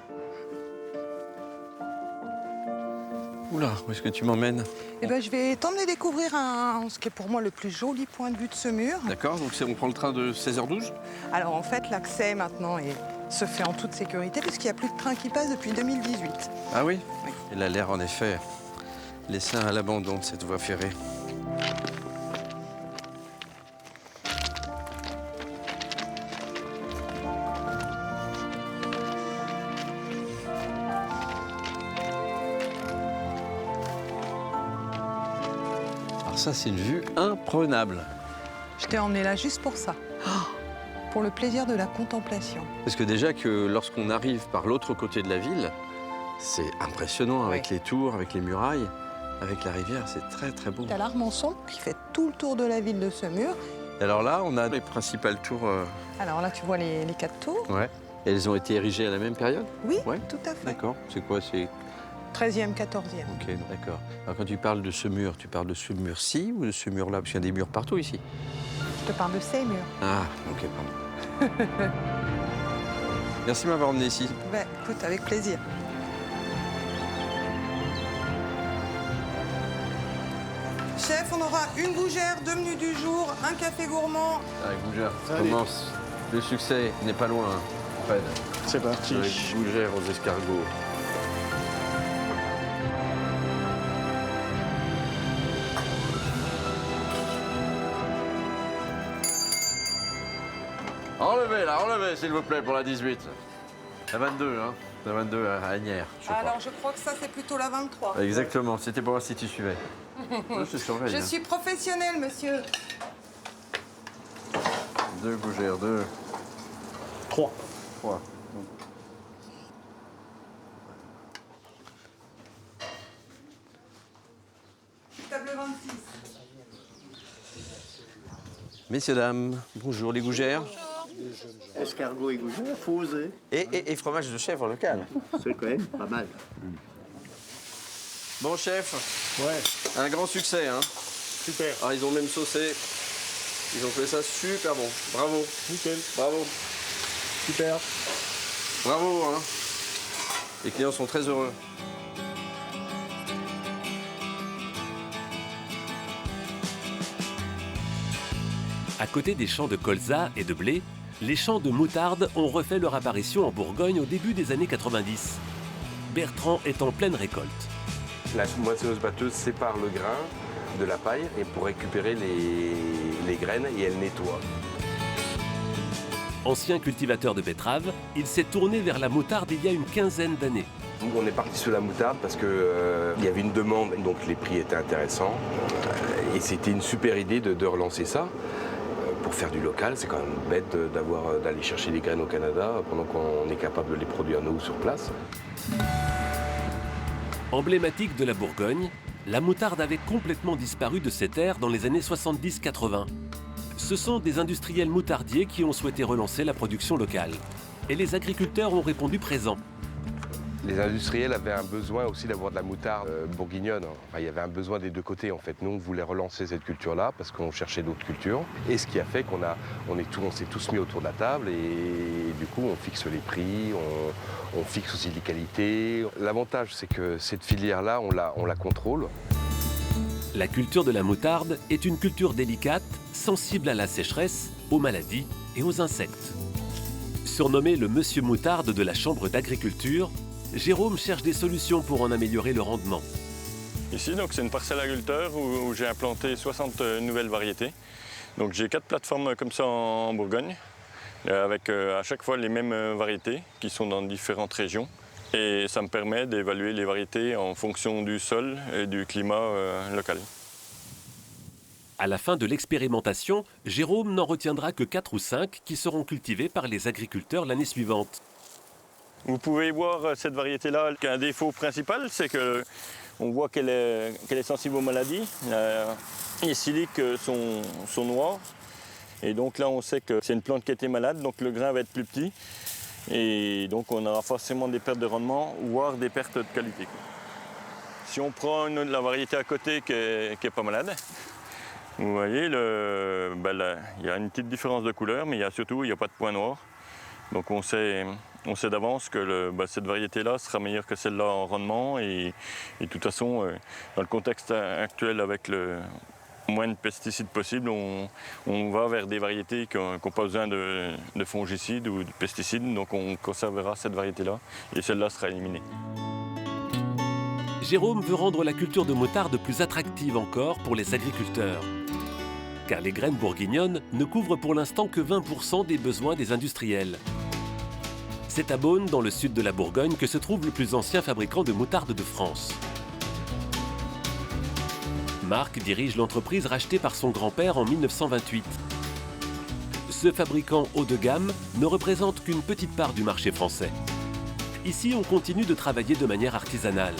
A: Oula, où est-ce que tu m'emmènes?
V: Eh ben, je vais t'emmener découvrir ce qui est pour moi le plus joli point de vue de Semur.
A: D'accord, donc on prend le train de 16h12?
V: Alors en fait, l'accès maintenant se fait en toute sécurité puisqu'il n'y a plus de train qui passe depuis 2018.
A: Ah oui? Elle a l'air en effet laissée à l'abandon, cette voie ferrée. ça, c'est une vue imprenable.
V: Je t'ai emmené là juste pour ça. Pour le plaisir de la contemplation.
A: Parce que déjà que lorsqu'on arrive par l'autre côté de la ville, c'est impressionnant avec les tours, avec les murailles, avec la rivière, c'est très très beau.
V: T'as l'Armançon qui fait tout le tour de la ville de Semur.
A: Et alors là, on a les principales tours.
V: Alors là, tu vois les 4 tours.
A: Ouais. Et elles ont été érigées à la même période?
V: Oui,
A: ouais.
V: Tout à fait.
A: D'accord. C'est quoi? C'est
V: 13e, 14e.
A: Ok, d'accord. Alors quand tu parles de ce mur, tu parles de ce mur-ci ou de ce mur-là? Parce qu'il y a des murs partout ici.
V: Je te parle de ces murs.
A: Ah, ok, pardon. Merci de m'avoir emmené ici.
V: Ben, écoute, avec plaisir. Chef, on aura une gougère, 2 menus du jour, un café gourmand.
A: Allez, gougère, ça commence. Le succès n'est pas loin, Fred.
W: C'est parti.
A: Avec gougère aux escargots. Enlevez, s'il vous plaît, pour la 18. La 22, hein. La 22 à Agnières, je crois.
V: Alors, je crois que ça, c'est plutôt la 23.
A: Exactement, c'était pour voir si tu suivais. Je surveille.
V: Je suis professionnelle, monsieur.
A: 2 gougères, 2. 3.
V: Table 26.
A: Messieurs, dames, bonjour les gougères.
E: Escargot et gougère, faut oser.
A: Et fromage de chèvre local.
E: C'est quand même pas mal.
A: Bon chef, ouais. Un grand succès, hein.
W: Super.
A: Ah, ils ont même saucé. Ils ont fait ça super bon. Bravo.
W: Nickel.
A: Bravo.
W: Super.
A: Bravo, hein. Les clients sont très heureux.
D: À côté des champs de colza et de blé, les champs de moutarde ont refait leur apparition en Bourgogne au début des années 90. Bertrand est en pleine récolte.
G: La moissonneuse-batteuse sépare le grain de la paille et pour récupérer les graines et elle nettoie.
D: Ancien cultivateur de betteraves, il s'est tourné vers la moutarde il y a une quinzaine d'années.
G: On est parti sur la moutarde parce qu'il y avait une demande, donc les prix étaient intéressants. Et c'était une super idée de relancer ça. Pour faire du local, c'est quand même bête d'aller chercher les graines au Canada pendant qu'on est capable de les produire nous sur place.
D: Emblématique de la Bourgogne, la moutarde avait complètement disparu de ces terres dans les années 70-80. Ce sont des industriels moutardiers qui ont souhaité relancer la production locale. Et les agriculteurs ont répondu présents.
G: Les industriels avaient un besoin aussi d'avoir de la moutarde bourguignonne. Enfin, il y avait un besoin des deux côtés en fait. Nous, on voulait relancer cette culture-là parce qu'on cherchait d'autres cultures. Et ce qui a fait qu'on s'est tous mis autour de la table et du coup, on fixe les prix, on fixe aussi les qualités. L'avantage, c'est que cette filière-là, on la contrôle.
D: La culture de la moutarde est une culture délicate, sensible à la sécheresse, aux maladies et aux insectes. Surnommé le Monsieur Moutarde de la Chambre d'agriculture, Jérôme cherche des solutions pour en améliorer le rendement.
N: Ici, c'est une parcelle agriculteur où j'ai implanté 60 nouvelles variétés. Donc j'ai 4 plateformes comme ça en Bourgogne, avec à chaque fois les mêmes variétés qui sont dans différentes régions. Et ça me permet d'évaluer les variétés en fonction du sol et du climat local.
D: À la fin de l'expérimentation, Jérôme n'en retiendra que 4 ou 5 qui seront cultivés par les agriculteurs l'année suivante.
N: Vous pouvez voir cette variété-là, qui a un défaut principal, c'est qu'on voit qu'elle est sensible aux maladies. Les siliques sont noirs. Et donc là, on sait que c'est une plante qui était malade, donc le grain va être plus petit. Et donc on aura forcément des pertes de rendement, voire des pertes de qualité. Si on prend la variété à côté qui n'est pas malade, vous voyez, il y a une petite différence de couleur, mais il n'y a pas de point noir. Donc on sait d'avance que cette variété-là sera meilleure que celle-là en rendement. Et de toute façon, dans le contexte actuel avec le moins de pesticides possible, on va vers des variétés qui n'ont pas besoin de fongicides ou de pesticides. Donc on conservera cette variété-là et celle-là sera éliminée.
D: Jérôme veut rendre la culture de moutarde plus attractive encore pour les agriculteurs. Car les graines bourguignonnes ne couvrent pour l'instant que 20% des besoins des industriels. C'est à Beaune, dans le sud de la Bourgogne, que se trouve le plus ancien fabricant de moutarde de France. Marc dirige l'entreprise rachetée par son grand-père en 1928. Ce fabricant haut de gamme ne représente qu'une petite part du marché français. Ici, on continue de travailler de manière artisanale.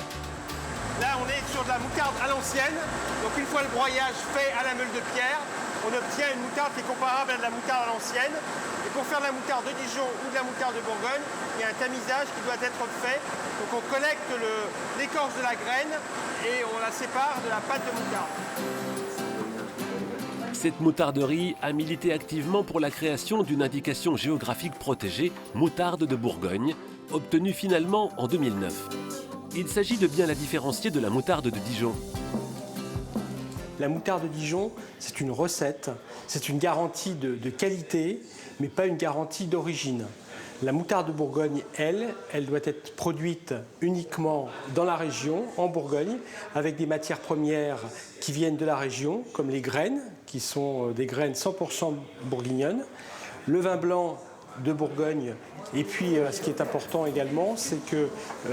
I: Là, on est sur de la moutarde à l'ancienne. Donc une fois le broyage fait à la meule de pierre, on obtient une moutarde qui est comparable à de la moutarde à l'ancienne. Et pour faire de la moutarde de Dijon ou de la moutarde de Bourgogne, il y a un tamisage qui doit être fait. Donc on collecte l'écorce de la graine et on la sépare de la pâte de moutarde.
D: Cette moutarderie a milité activement pour la création d'une indication géographique protégée, moutarde de Bourgogne, obtenue finalement en 2009. Il s'agit de bien la différencier de la moutarde de Dijon.
I: La moutarde de Dijon, c'est une recette, c'est une garantie de qualité, mais pas une garantie d'origine. La moutarde de Bourgogne, elle doit être produite uniquement dans la région, en Bourgogne, avec des matières premières qui viennent de la région, comme les graines, qui sont des graines 100% bourguignonnes, le vin blanc de Bourgogne, et puis ce qui est important également, c'est que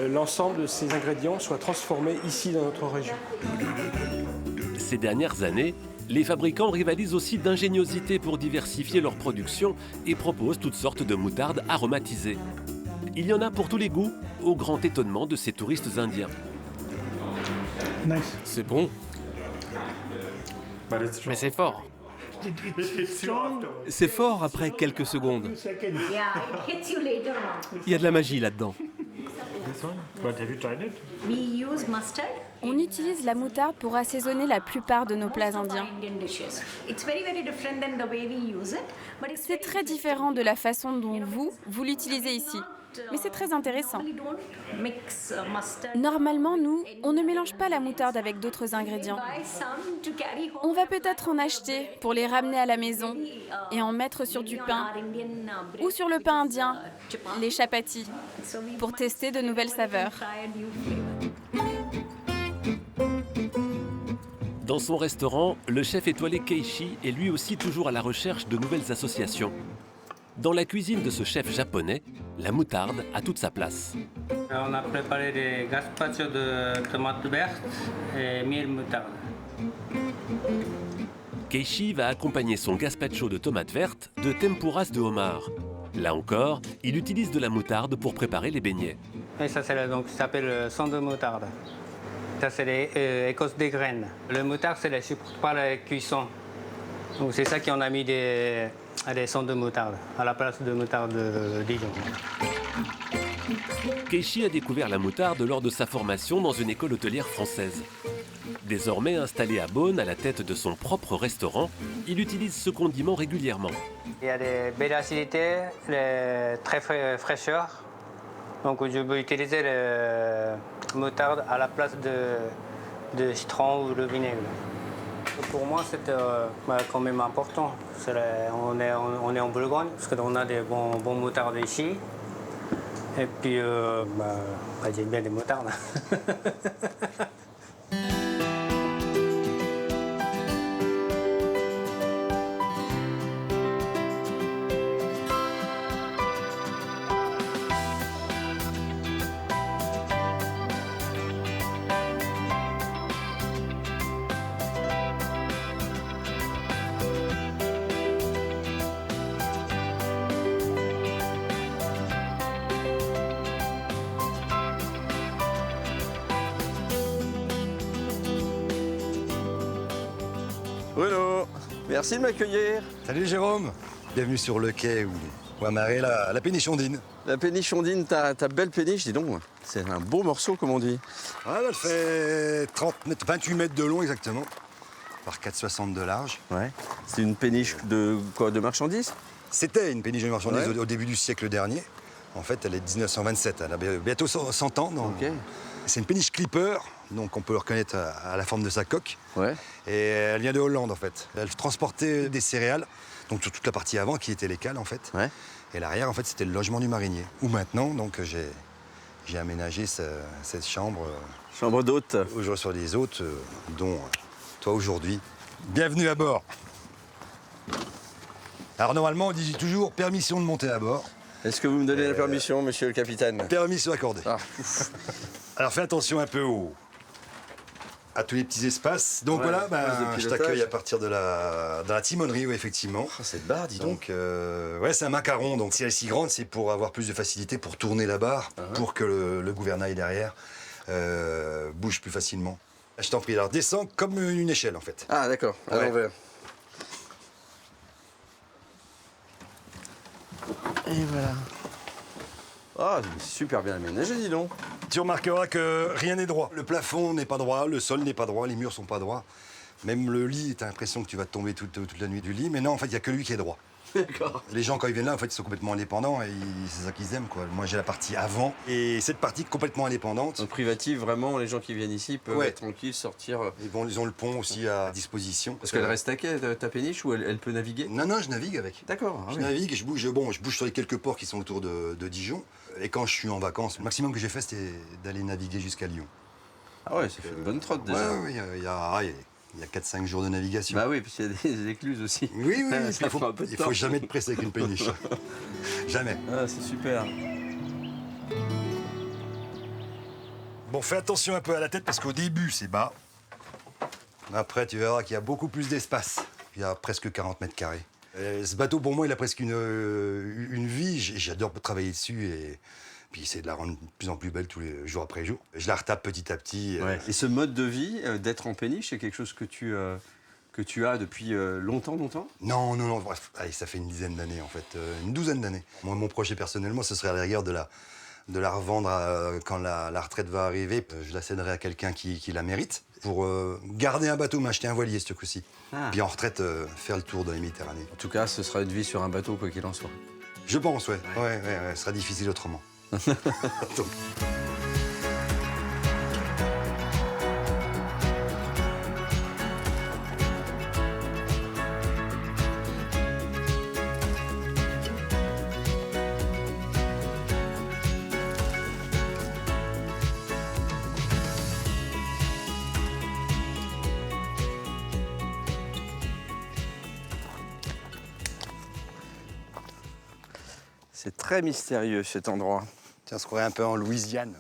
I: l'ensemble de ces ingrédients soient transformés ici dans notre région.
D: Ces dernières années, les fabricants rivalisent aussi d'ingéniosité pour diversifier leur production et proposent toutes sortes de moutardes aromatisées. Il y en a pour tous les goûts, au grand étonnement de ces touristes indiens.
L: C'est bon. Mais c'est fort. C'est fort après quelques secondes. Il y a de la magie là-dedans.
U: On utilise la moutarde pour assaisonner la plupart de nos plats indiens. C'est très différent de la façon dont vous l'utilisez ici. Mais c'est très intéressant. Normalement, nous, on ne mélange pas la moutarde avec d'autres ingrédients. On va peut-être en acheter pour les ramener à la maison et en mettre sur du pain ou sur le pain indien, les chapatis, pour tester de nouvelles saveurs.
D: Dans son restaurant, le chef étoilé Keishi est lui aussi toujours à la recherche de nouvelles associations. Dans la cuisine de ce chef japonais, la moutarde a toute sa place.
X: On a préparé des gazpacho de tomates vertes et miel moutarde.
D: Keishi va accompagner son gazpacho de tomates vertes de tempuras de homard. Là encore, il utilise de la moutarde pour préparer les beignets.
X: Et ça, ça s'appelle sang de moutarde. Ça, c'est l'écorce des graines. Le moutarde, ça ne supporte pas la cuisson. Donc c'est ça qu'on a mis des sangs de moutarde à la place de moutarde de Dijon.
D: Keishi a découvert la moutarde lors de sa formation dans une école hôtelière française. Désormais installé à Beaune à la tête de son propre restaurant, il utilise ce condiment régulièrement.
X: Il y a des belles acidités, très fraîcheur. Donc je peux utiliser la moutarde à la place de citron ou de vinaigre. Pour moi, c'était quand même important. On est en Bourgogne, parce qu'on a des bons moutardes ici. Et puis, j'aime bien les moutardes.
A: Bruno, merci de m'accueillir.
Y: Salut Jérôme, bienvenue sur le quai où amarrer la péniche ondine.
A: La péniche ondine, ta belle péniche, dis donc, c'est un beau morceau comme on dit.
Y: Ah, elle fait 28 mètres de long exactement, par 4,60 de large.
A: Ouais. C'est une péniche de quoi, de marchandises?
Y: C'était une péniche de marchandises au début du siècle dernier. En fait, elle est de 1927, elle a bientôt 100 ans. Okay. C'est une péniche clipper, donc on peut le reconnaître à la forme de sa coque.
A: Ouais.
Y: Et elle vient de Hollande en fait. Elle transportait des céréales, donc sur toute la partie avant qui était les cales en fait.
A: Ouais.
Y: Et l'arrière en fait c'était le logement du marinier. Où maintenant donc j'ai aménagé cette chambre.
A: Chambre d'hôte.
Y: Où je reçois des hôtes, dont toi aujourd'hui. Bienvenue à bord. Alors normalement on dit toujours permission de monter à bord.
A: Est-ce que vous me donnez la permission, monsieur le capitaine?
Y: Permission accordée. Ah. Alors fais attention un peu à tous les petits espaces. Donc
A: Ouais,
Y: voilà,
A: place de
Y: je
A: pilotage.
Y: t'accueille à partir de la timonerie, oui, effectivement.
A: Cette barre, dis donc.
Y: Donc, ouais, c'est un macaron. Donc, si elle est si grande, c'est pour avoir plus de facilité pour tourner la barre, pour que le gouvernail derrière bouge plus facilement. Je t'en prie, alors descends comme une échelle en fait.
A: Ah, d'accord, à l'envers. Et voilà. Ah, c'est super bien aménagé, dis donc.
Y: Tu remarqueras que rien n'est droit. Le plafond n'est pas droit, le sol n'est pas droit, les murs sont pas droits. Même le lit, t'as l'impression que tu vas tomber toute la nuit du lit, mais non, en fait, il n'y a que lui qui est droit.
A: D'accord.
Y: Les gens, quand ils viennent là, en fait, ils sont complètement indépendants et c'est ça qu'ils aiment, quoi. Moi, j'ai la partie avant et cette partie complètement indépendante.
A: Donc privative, vraiment, les gens qui viennent ici peuvent être tranquilles, sortir.
Y: Ils ont le pont aussi à disposition.
A: Parce qu'elle reste à quai, ta péniche, ou elle peut naviguer?
Y: Non, je navigue avec.
A: D'accord.
Y: Je navigue et je bouge sur les quelques ports qui sont autour de Dijon. Et quand je suis en vacances, le maximum que j'ai fait, c'était d'aller naviguer jusqu'à Lyon.
A: Ah ouais, ça fait une bonne trotte déjà.
Y: Ouais, il y a 4-5 jours de navigation.
A: Bah oui, parce qu'il y a des écluses aussi.
Y: Oui,
A: Ça prend un peu de
Y: il
A: temps.
Y: faut jamais te presser avec une péniche. Jamais.
A: Ah, c'est super.
Y: Bon, fais attention un peu à la tête parce qu'au début, c'est bas. Après, tu verras qu'il y a beaucoup plus d'espace. Il y a presque 40 mètres carrés. Ce bateau, pour moi, il a presque une vie. J'adore travailler dessus et puis essayer de la rendre de plus en plus belle tous les jours après jour. Je la retape petit à petit.
A: Ouais. Et ce mode de vie, d'être en péniche, c'est quelque chose que tu as depuis longtemps?
Y: Non, bref, allez, ça fait une dizaine d'années en fait, une douzaine d'années. Moi, mon projet personnellement, ce serait à la rigueur de la revendre quand la retraite va arriver. Je la céderai à quelqu'un qui la mérite pour garder un bateau, m'acheter un voilier ce coup-ci.
A: Ah.
Y: Puis en retraite, faire le tour de la Méditerranée.
A: En tout cas, ce sera une vie sur un bateau, quoi qu'il en soit.
Y: Je pense, ouais. Ouais, ce sera difficile autrement. Donc.
A: C'est très mystérieux cet endroit.
Y: Tiens, on se croirait un peu en Louisiane.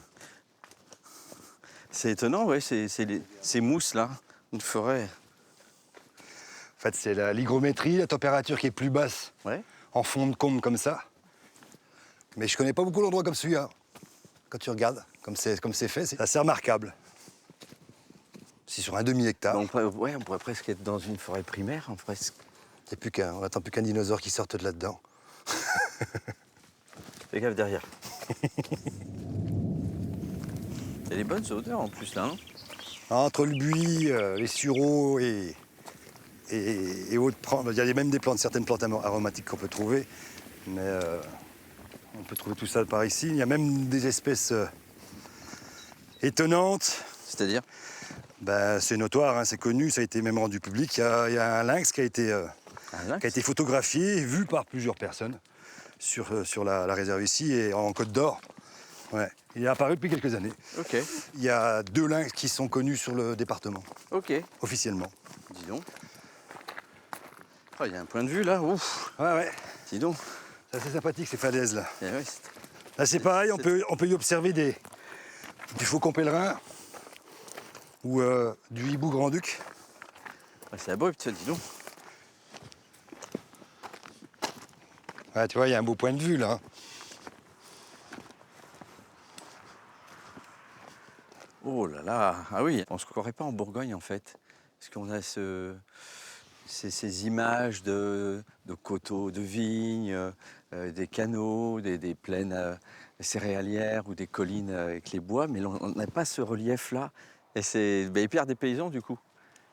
A: C'est étonnant, ouais, ces mousses-là, une forêt.
Y: En fait, c'est l'hygrométrie, la température qui est plus basse en fond de combe comme ça. Mais je connais pas beaucoup l'endroit comme celui-là. Quand tu regardes, comme c'est fait, c'est assez remarquable. C'est sur un demi-hectare.
A: Donc, ouais, on pourrait presque être dans une forêt primaire, presque.
Y: On n'attend plus qu'un dinosaure qui sorte de là-dedans.
A: Fais gaffe derrière. Il y a des bonnes odeurs en plus là. Hein.
Y: Entre le buis, les sureaux et autres plantes, il y a même certaines plantes aromatiques qu'on peut trouver. Mais on peut trouver tout ça par ici. Il y a même des espèces étonnantes.
A: C'est-à-dire?
Y: C'est notoire, hein, c'est connu, ça a été même rendu public. Il y a un lynx qui a été photographié, vu par plusieurs personnes sur la réserve ici et en Côte d'Or. Ouais. Il est apparu depuis quelques années.
A: Ok.
Y: Il y a 2 lynx qui sont connus sur le département.
A: Ok.
Y: Officiellement.
A: Dis donc. Oh, il y a un point de vue là. Ouf.
Y: Ouais.
A: Dis donc.
Y: C'est assez sympathique ces falaises là.
A: Eh ouais,
Y: là c'est pareil, on peut y observer du faucon pèlerin ou du hibou grand-duc.
A: Ouais, c'est abrupt, dis donc.
Y: Ouais, tu vois, il y a un beau point de vue là.
A: Oh là là, ah oui, on ne se croirait pas en Bourgogne en fait. Parce qu'on a ces images de coteaux, de vignes, des canaux, des plaines céréalières ou des collines avec les bois, mais on n'a pas ce relief-là. Et c'est hyper dépaysant du coup.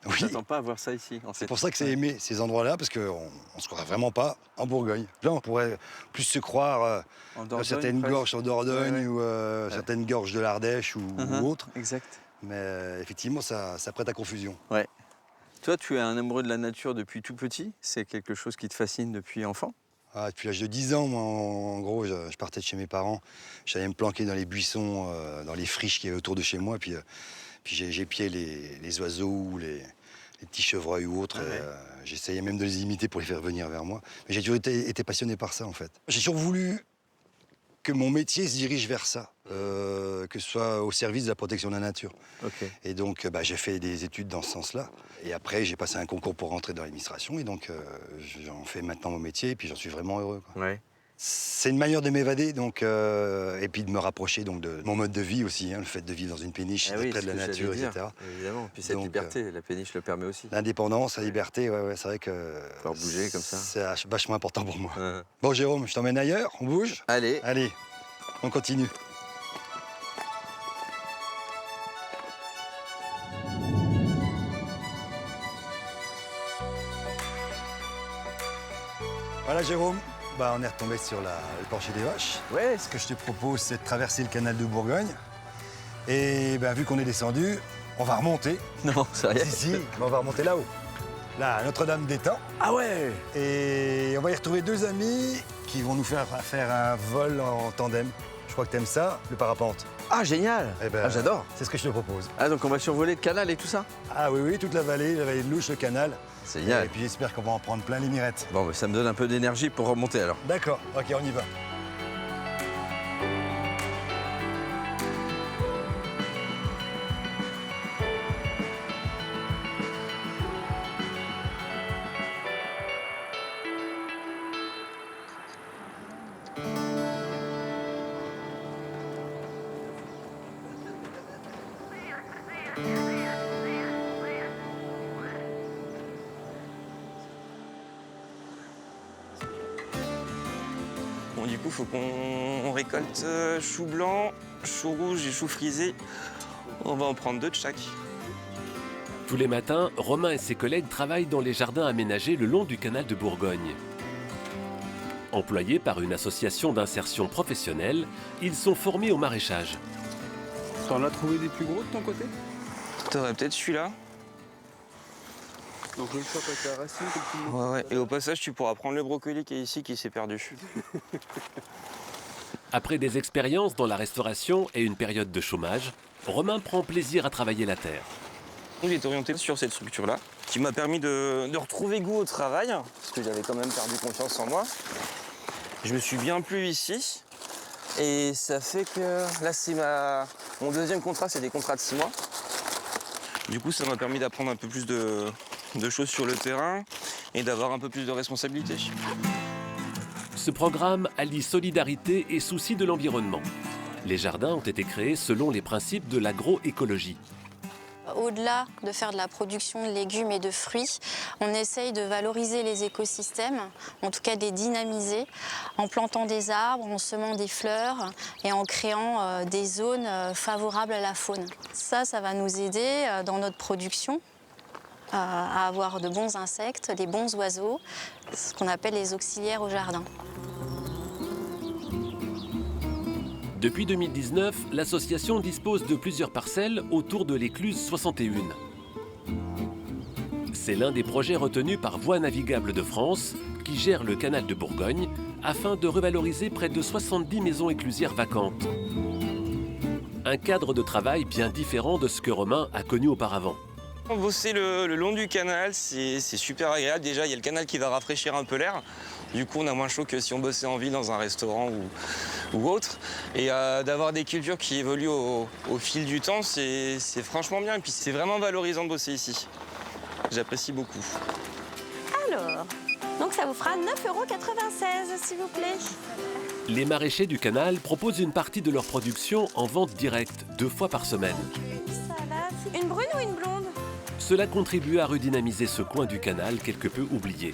A: On ne s'attend pas à voir ça ici.
Y: C'est pour ça que c'est aimé, ces endroits-là, parce qu'on ne se croirait vraiment pas en Bourgogne. Là, on pourrait plus se croire dans certaines gorges en Dordogne ou certaines gorges de l'Ardèche ou autres.
A: Exact.
Y: Mais effectivement, ça prête à confusion.
A: Ouais. Toi, tu es un amoureux de la nature depuis tout petit? C'est quelque chose qui te fascine depuis enfant?
Y: Depuis l'âge de 10 ans, moi, en gros, je partais de chez mes parents. J'allais me planquer dans les buissons, dans les friches qu'il y avait autour de chez moi. Puis j'épiais les oiseaux ou les petits chevreuils ou autres. J'essayais même de les imiter pour les faire venir vers moi. Mais j'ai toujours été passionné par ça, en fait. J'ai toujours voulu que mon métier se dirige vers ça, que ce soit au service de la protection de la nature. Et donc, j'ai fait des études dans ce sens-là. Et après, j'ai passé un concours pour rentrer dans l'administration. Et donc, j'en fais maintenant mon métier. Et puis, j'en suis vraiment heureux, quoi. C'est une manière de m'évader, donc, et puis de me rapprocher donc, de mon mode de vie aussi, le fait de vivre dans une péniche, d'être près de la nature, etc.
A: Évidemment, puis cette liberté, la péniche le permet aussi.
Y: L'indépendance, la liberté, c'est vrai que...
A: Pouvoir bouger comme ça.
Y: C'est vachement important pour moi. Bon, Jérôme, je t'emmène ailleurs, on bouge?
A: Allez.
Y: Allez, on continue. Voilà, Jérôme. On est retombé sur le plancher des vaches. Ce que je te propose, c'est de traverser le canal de Bourgogne. Et vu qu'on est descendu, on va remonter.
A: Non, sérieux?
Y: Si, on va remonter là-haut. Là, à Notre-Dame d'Étang.
A: Ah ouais!
Y: Et on va y retrouver 2 amis qui vont nous faire un vol en tandem. Je crois que t'aimes ça, le parapente.
A: Ah, génial! J'adore.
Y: C'est ce que je te propose.
A: Ah, donc on va survoler le canal et tout ça?
Y: Ah oui, toute la vallée de Louche, le canal.
A: C'est génial.
Y: Et puis j'espère qu'on va en prendre plein les mirettes.
A: Bon, ça me donne un peu d'énergie pour remonter alors.
Y: D'accord, ok, on y va.
F: Bon, du coup, il faut qu'on récolte chou blanc, chou rouge et chou frisé. On va en prendre 2 de chaque.
D: Tous les matins, Romain et ses collègues travaillent dans les jardins aménagés le long du canal de Bourgogne. Employés par une association d'insertion professionnelle, ils sont formés au maraîchage.
H: T'en as trouvé des plus gros de ton côté?
F: T'aurais peut-être celui-là.
H: Donc le chope avec la racine que tu me...
F: Ouais. Et au passage, tu pourras prendre le brocoli qui est ici, qui s'est perdu.
D: Après des expériences dans la restauration et une période de chômage, Romain prend plaisir à travailler la terre.
F: Il est orienté sur cette structure-là, qui m'a permis de retrouver goût au travail, parce que j'avais quand même perdu confiance en moi. Je me suis bien plu ici, et ça fait que là, c'est mon 2e contrat, c'est des contrats de 6 mois. Du coup, ça m'a permis d'apprendre un peu plus de choses sur le terrain et d'avoir un peu plus de responsabilités.
D: Ce programme allie solidarité et souci de l'environnement. Les jardins ont été créés selon les principes de l'agroécologie.
M: Au-delà de faire de la production de légumes et de fruits, on essaye de valoriser les écosystèmes, en tout cas de les dynamiser, en plantant des arbres, en semant des fleurs et en créant des zones favorables à la faune. Ça va nous aider dans notre production à avoir de bons insectes, des bons oiseaux, ce qu'on appelle les auxiliaires au jardin.
D: Depuis 2019, l'association dispose de plusieurs parcelles autour de l'écluse 61. C'est l'un des projets retenus par Voies navigables de France, qui gère le canal de Bourgogne, afin de revaloriser près de 70 maisons éclusières vacantes. Un cadre de travail bien différent de ce que Romain a connu auparavant.
F: Bosser le long du canal, c'est super agréable. Déjà, il y a le canal qui va rafraîchir un peu l'air. Du coup, on a moins chaud que si on bossait en ville dans un restaurant ou autre. Et d'avoir des cultures qui évoluent au fil du temps, c'est franchement bien. Et puis, c'est vraiment valorisant de bosser ici. J'apprécie beaucoup.
M: Alors, donc ça vous fera 9,96 € s'il vous plaît.
D: Les maraîchers du canal proposent une partie de leur production en vente directe, 2 fois par semaine.
M: Une brune ou une blonde?
D: Cela contribue à redynamiser ce coin du canal quelque peu oublié.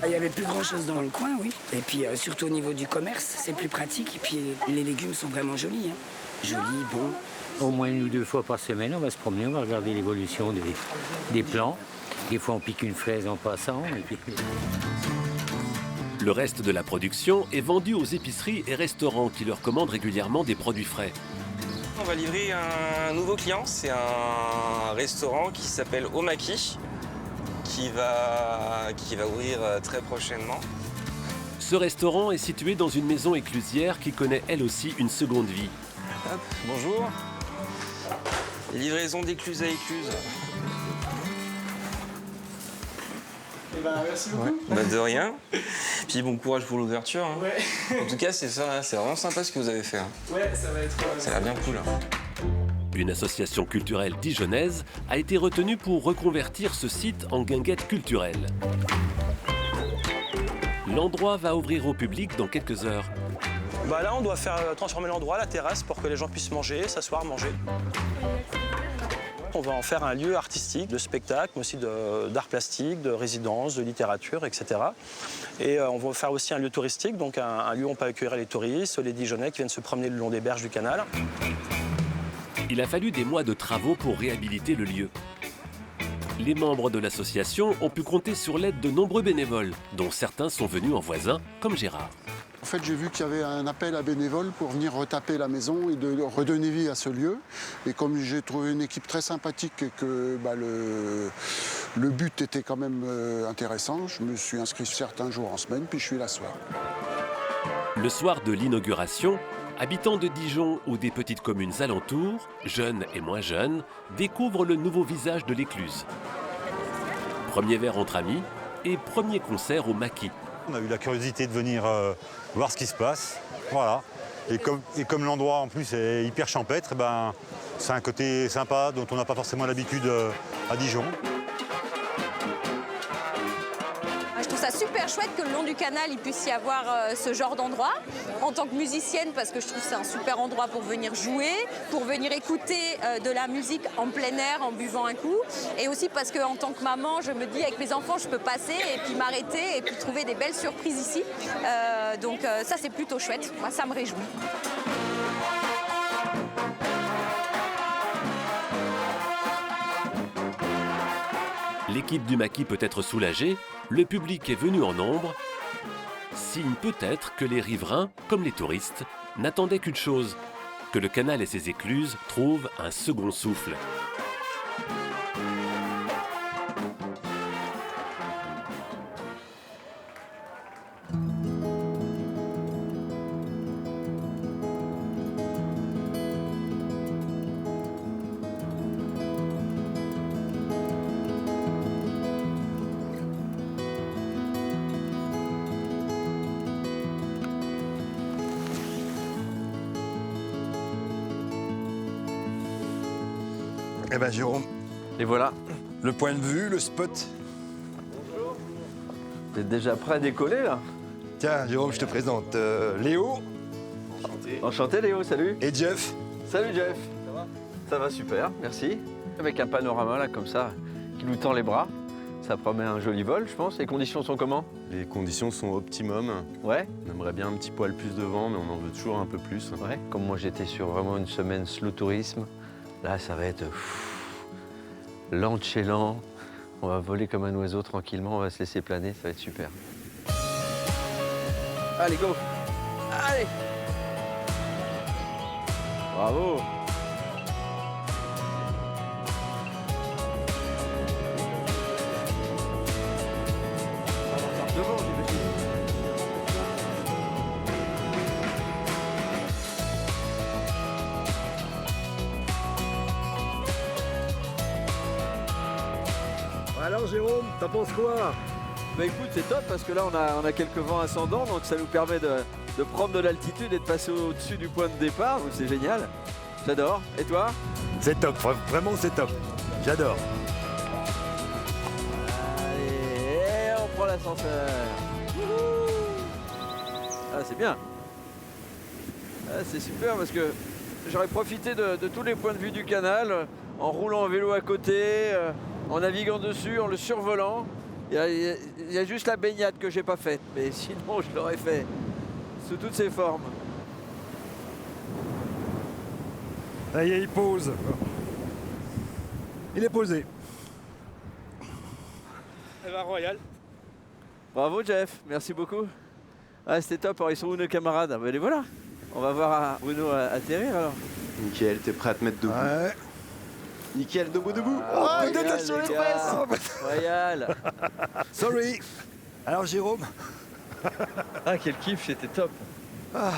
O: Il n'y avait plus grand-chose dans le coin, oui. Et puis surtout au niveau du commerce, c'est plus pratique. Et puis les légumes sont vraiment jolis. Jolis, bons.
S: Au moins 1 ou 2 fois par semaine, on va se promener, on va regarder l'évolution des plants. Des fois, on pique une fraise en passant. Et puis...
D: Le reste de la production est vendu aux épiceries et restaurants qui leur commandent régulièrement des produits frais.
F: On va livrer un nouveau client, c'est un restaurant qui s'appelle Omaki, qui va ouvrir très prochainement.
D: Ce restaurant est situé dans une maison éclusière qui connaît elle aussi une seconde vie.
F: Hop, bonjour. Livraison d'écluse à écluse.
I: Merci beaucoup.
F: Bah, de rien. Puis bon courage pour l'ouverture. Hein. En tout cas, c'est ça, c'est vraiment sympa ce que vous avez fait. Hein.
I: Ouais, ça va être...
F: Ça a l'air bien cool. Hein.
D: Une association culturelle dijonnaise a été retenue pour reconvertir ce site en guinguette culturelle. L'endroit va ouvrir au public dans quelques heures.
B: Bah là, on doit faire transformer l'endroit, la terrasse, pour que les gens puissent manger, s'asseoir, manger. On va en faire un lieu artistique, de spectacle, mais aussi d'art plastique, de résidence, de littérature, etc. Et on va faire aussi un lieu touristique, donc un lieu où on peut accueillir les touristes, les Dijonnais qui viennent se promener le long des berges du canal.
D: Il a fallu des mois de travaux pour réhabiliter le lieu. Les membres de l'association ont pu compter sur l'aide de nombreux bénévoles, dont certains sont venus en voisin, comme Gérard.
C: En fait, j'ai vu qu'il y avait un appel à bénévoles pour venir retaper la maison et de redonner vie à ce lieu. Et comme j'ai trouvé une équipe très sympathique et que le but était quand même intéressant, je me suis inscrit certains jours en semaine, puis je suis là ce soir.
D: Le soir de l'inauguration, habitants de Dijon ou des petites communes alentours, jeunes et moins jeunes, découvrent le nouveau visage de l'écluse. Premier verre entre amis et premier concert au maquis.
K: On a eu la curiosité de venir voir ce qui se passe, voilà. Et comme l'endroit en plus est hyper champêtre, ben, c'est un côté sympa dont on n'a pas forcément l'habitude à Dijon.
Q: Je trouve ça super chouette que le long du canal, il puisse y avoir ce genre d'endroit. En tant que musicienne, parce que je trouve que c'est un super endroit pour venir jouer, pour venir écouter de la musique en plein air, en buvant un coup. Et aussi parce qu'en tant que maman, je me dis avec mes enfants, je peux passer et puis m'arrêter et puis trouver des belles surprises ici. Donc ça, c'est plutôt chouette. Moi, ça me réjouit.
D: L'équipe du maquis peut être soulagée, le public est venu en nombre. Signe peut-être que les riverains, comme les touristes, n'attendaient qu'une chose, que le canal et ses écluses trouvent un second souffle.
Y: Eh ben Jérôme.
A: Et voilà.
Y: Le point de vue, le spot.
A: Vous êtes déjà prêt à décoller là?
Y: Tiens Jérôme, je te présente Léo.
A: Enchanté Léo, salut.
Y: Et Jeff.
A: Salut Jeff. Ça va? Ça va super, merci. Avec un panorama là comme ça, qui nous tend les bras. Ça promet un joli vol, je pense. Les conditions sont comment?
R: Les conditions sont optimum.
A: Ouais.
R: On aimerait bien un petit poil plus de vent, mais on en veut toujours un peu plus.
A: Ouais. Comme moi j'étais sur vraiment une semaine slow tourisme, là ça va être lent de chez lent. On va voler comme un oiseau tranquillement, on va se laisser planer, ça va être super. Allez, go! Allez! Bravo! Devant, j'imagine.
Y: Alors Jérôme, t'en penses quoi?
A: Bah écoute, c'est top parce que là on a quelques vents ascendants, donc ça nous permet de prendre de l'altitude et de passer au-dessus du point de départ, donc c'est génial. J'adore. Et toi?
Y: C'est top, vraiment c'est top. J'adore.
A: Allez, et on prend l'ascenseur. Wouhou! Ah, c'est bien. Ah, c'est super parce que j'aurais profité de tous les points de vue du canal, en roulant en vélo à côté, en naviguant dessus, en le survolant. Il y a juste la baignade que j'ai pas faite, mais sinon je l'aurais fait sous toutes ses formes.
Y: Ça y est, il pose. Il est posé.
I: Elle va royal.
A: Bravo Jeff, merci beaucoup. Ah, c'était top, alors ils sont où nos camarades? Ben les voilà. On va voir Bruno atterrir alors.
R: Nickel, t'es prêt à te mettre debout?
Y: Ouais.
R: Nickel, debout.
Y: Oh, peut-être sur les fesses.
A: Royal.
Y: Sorry. Alors Jérôme.
A: Ah, quel kiff, c'était top.
Y: Ah.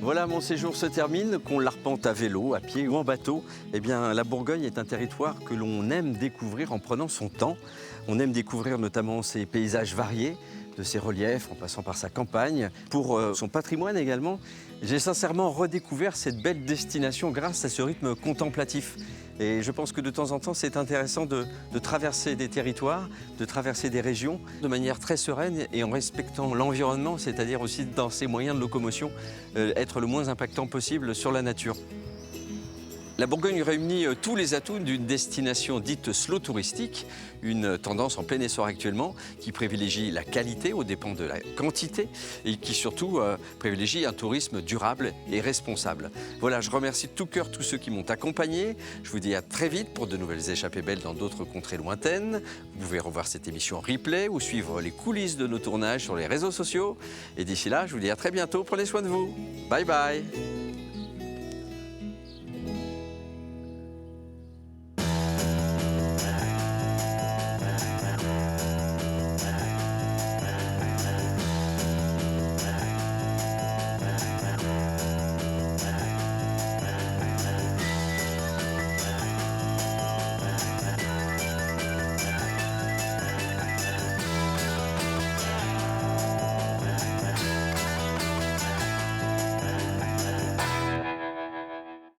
A: Voilà, mon séjour se termine, qu'on l'arpente à vélo, à pied ou en bateau. Eh bien, la Bourgogne est un territoire que l'on aime découvrir en prenant son temps. On aime découvrir notamment ses paysages variés, de ses reliefs en passant par sa campagne. Pour son patrimoine également, j'ai sincèrement redécouvert cette belle destination grâce à ce rythme contemplatif. Et je pense que de temps en temps, c'est intéressant de traverser des territoires, de traverser des régions de manière très sereine et en respectant l'environnement, c'est-à-dire aussi dans ses moyens de locomotion, être le moins impactant possible sur la nature. La Bourgogne réunit tous les atouts d'une destination dite slow touristique, une tendance en plein essor actuellement qui privilégie la qualité aux dépens de la quantité et qui surtout privilégie un tourisme durable et responsable. Voilà, je remercie de tout cœur tous ceux qui m'ont accompagné. Je vous dis à très vite pour de nouvelles échappées belles dans d'autres contrées lointaines. Vous pouvez revoir cette émission en replay ou suivre les coulisses de nos tournages sur les réseaux sociaux. Et d'ici là, je vous dis à très bientôt. Prenez soin de vous. Bye bye.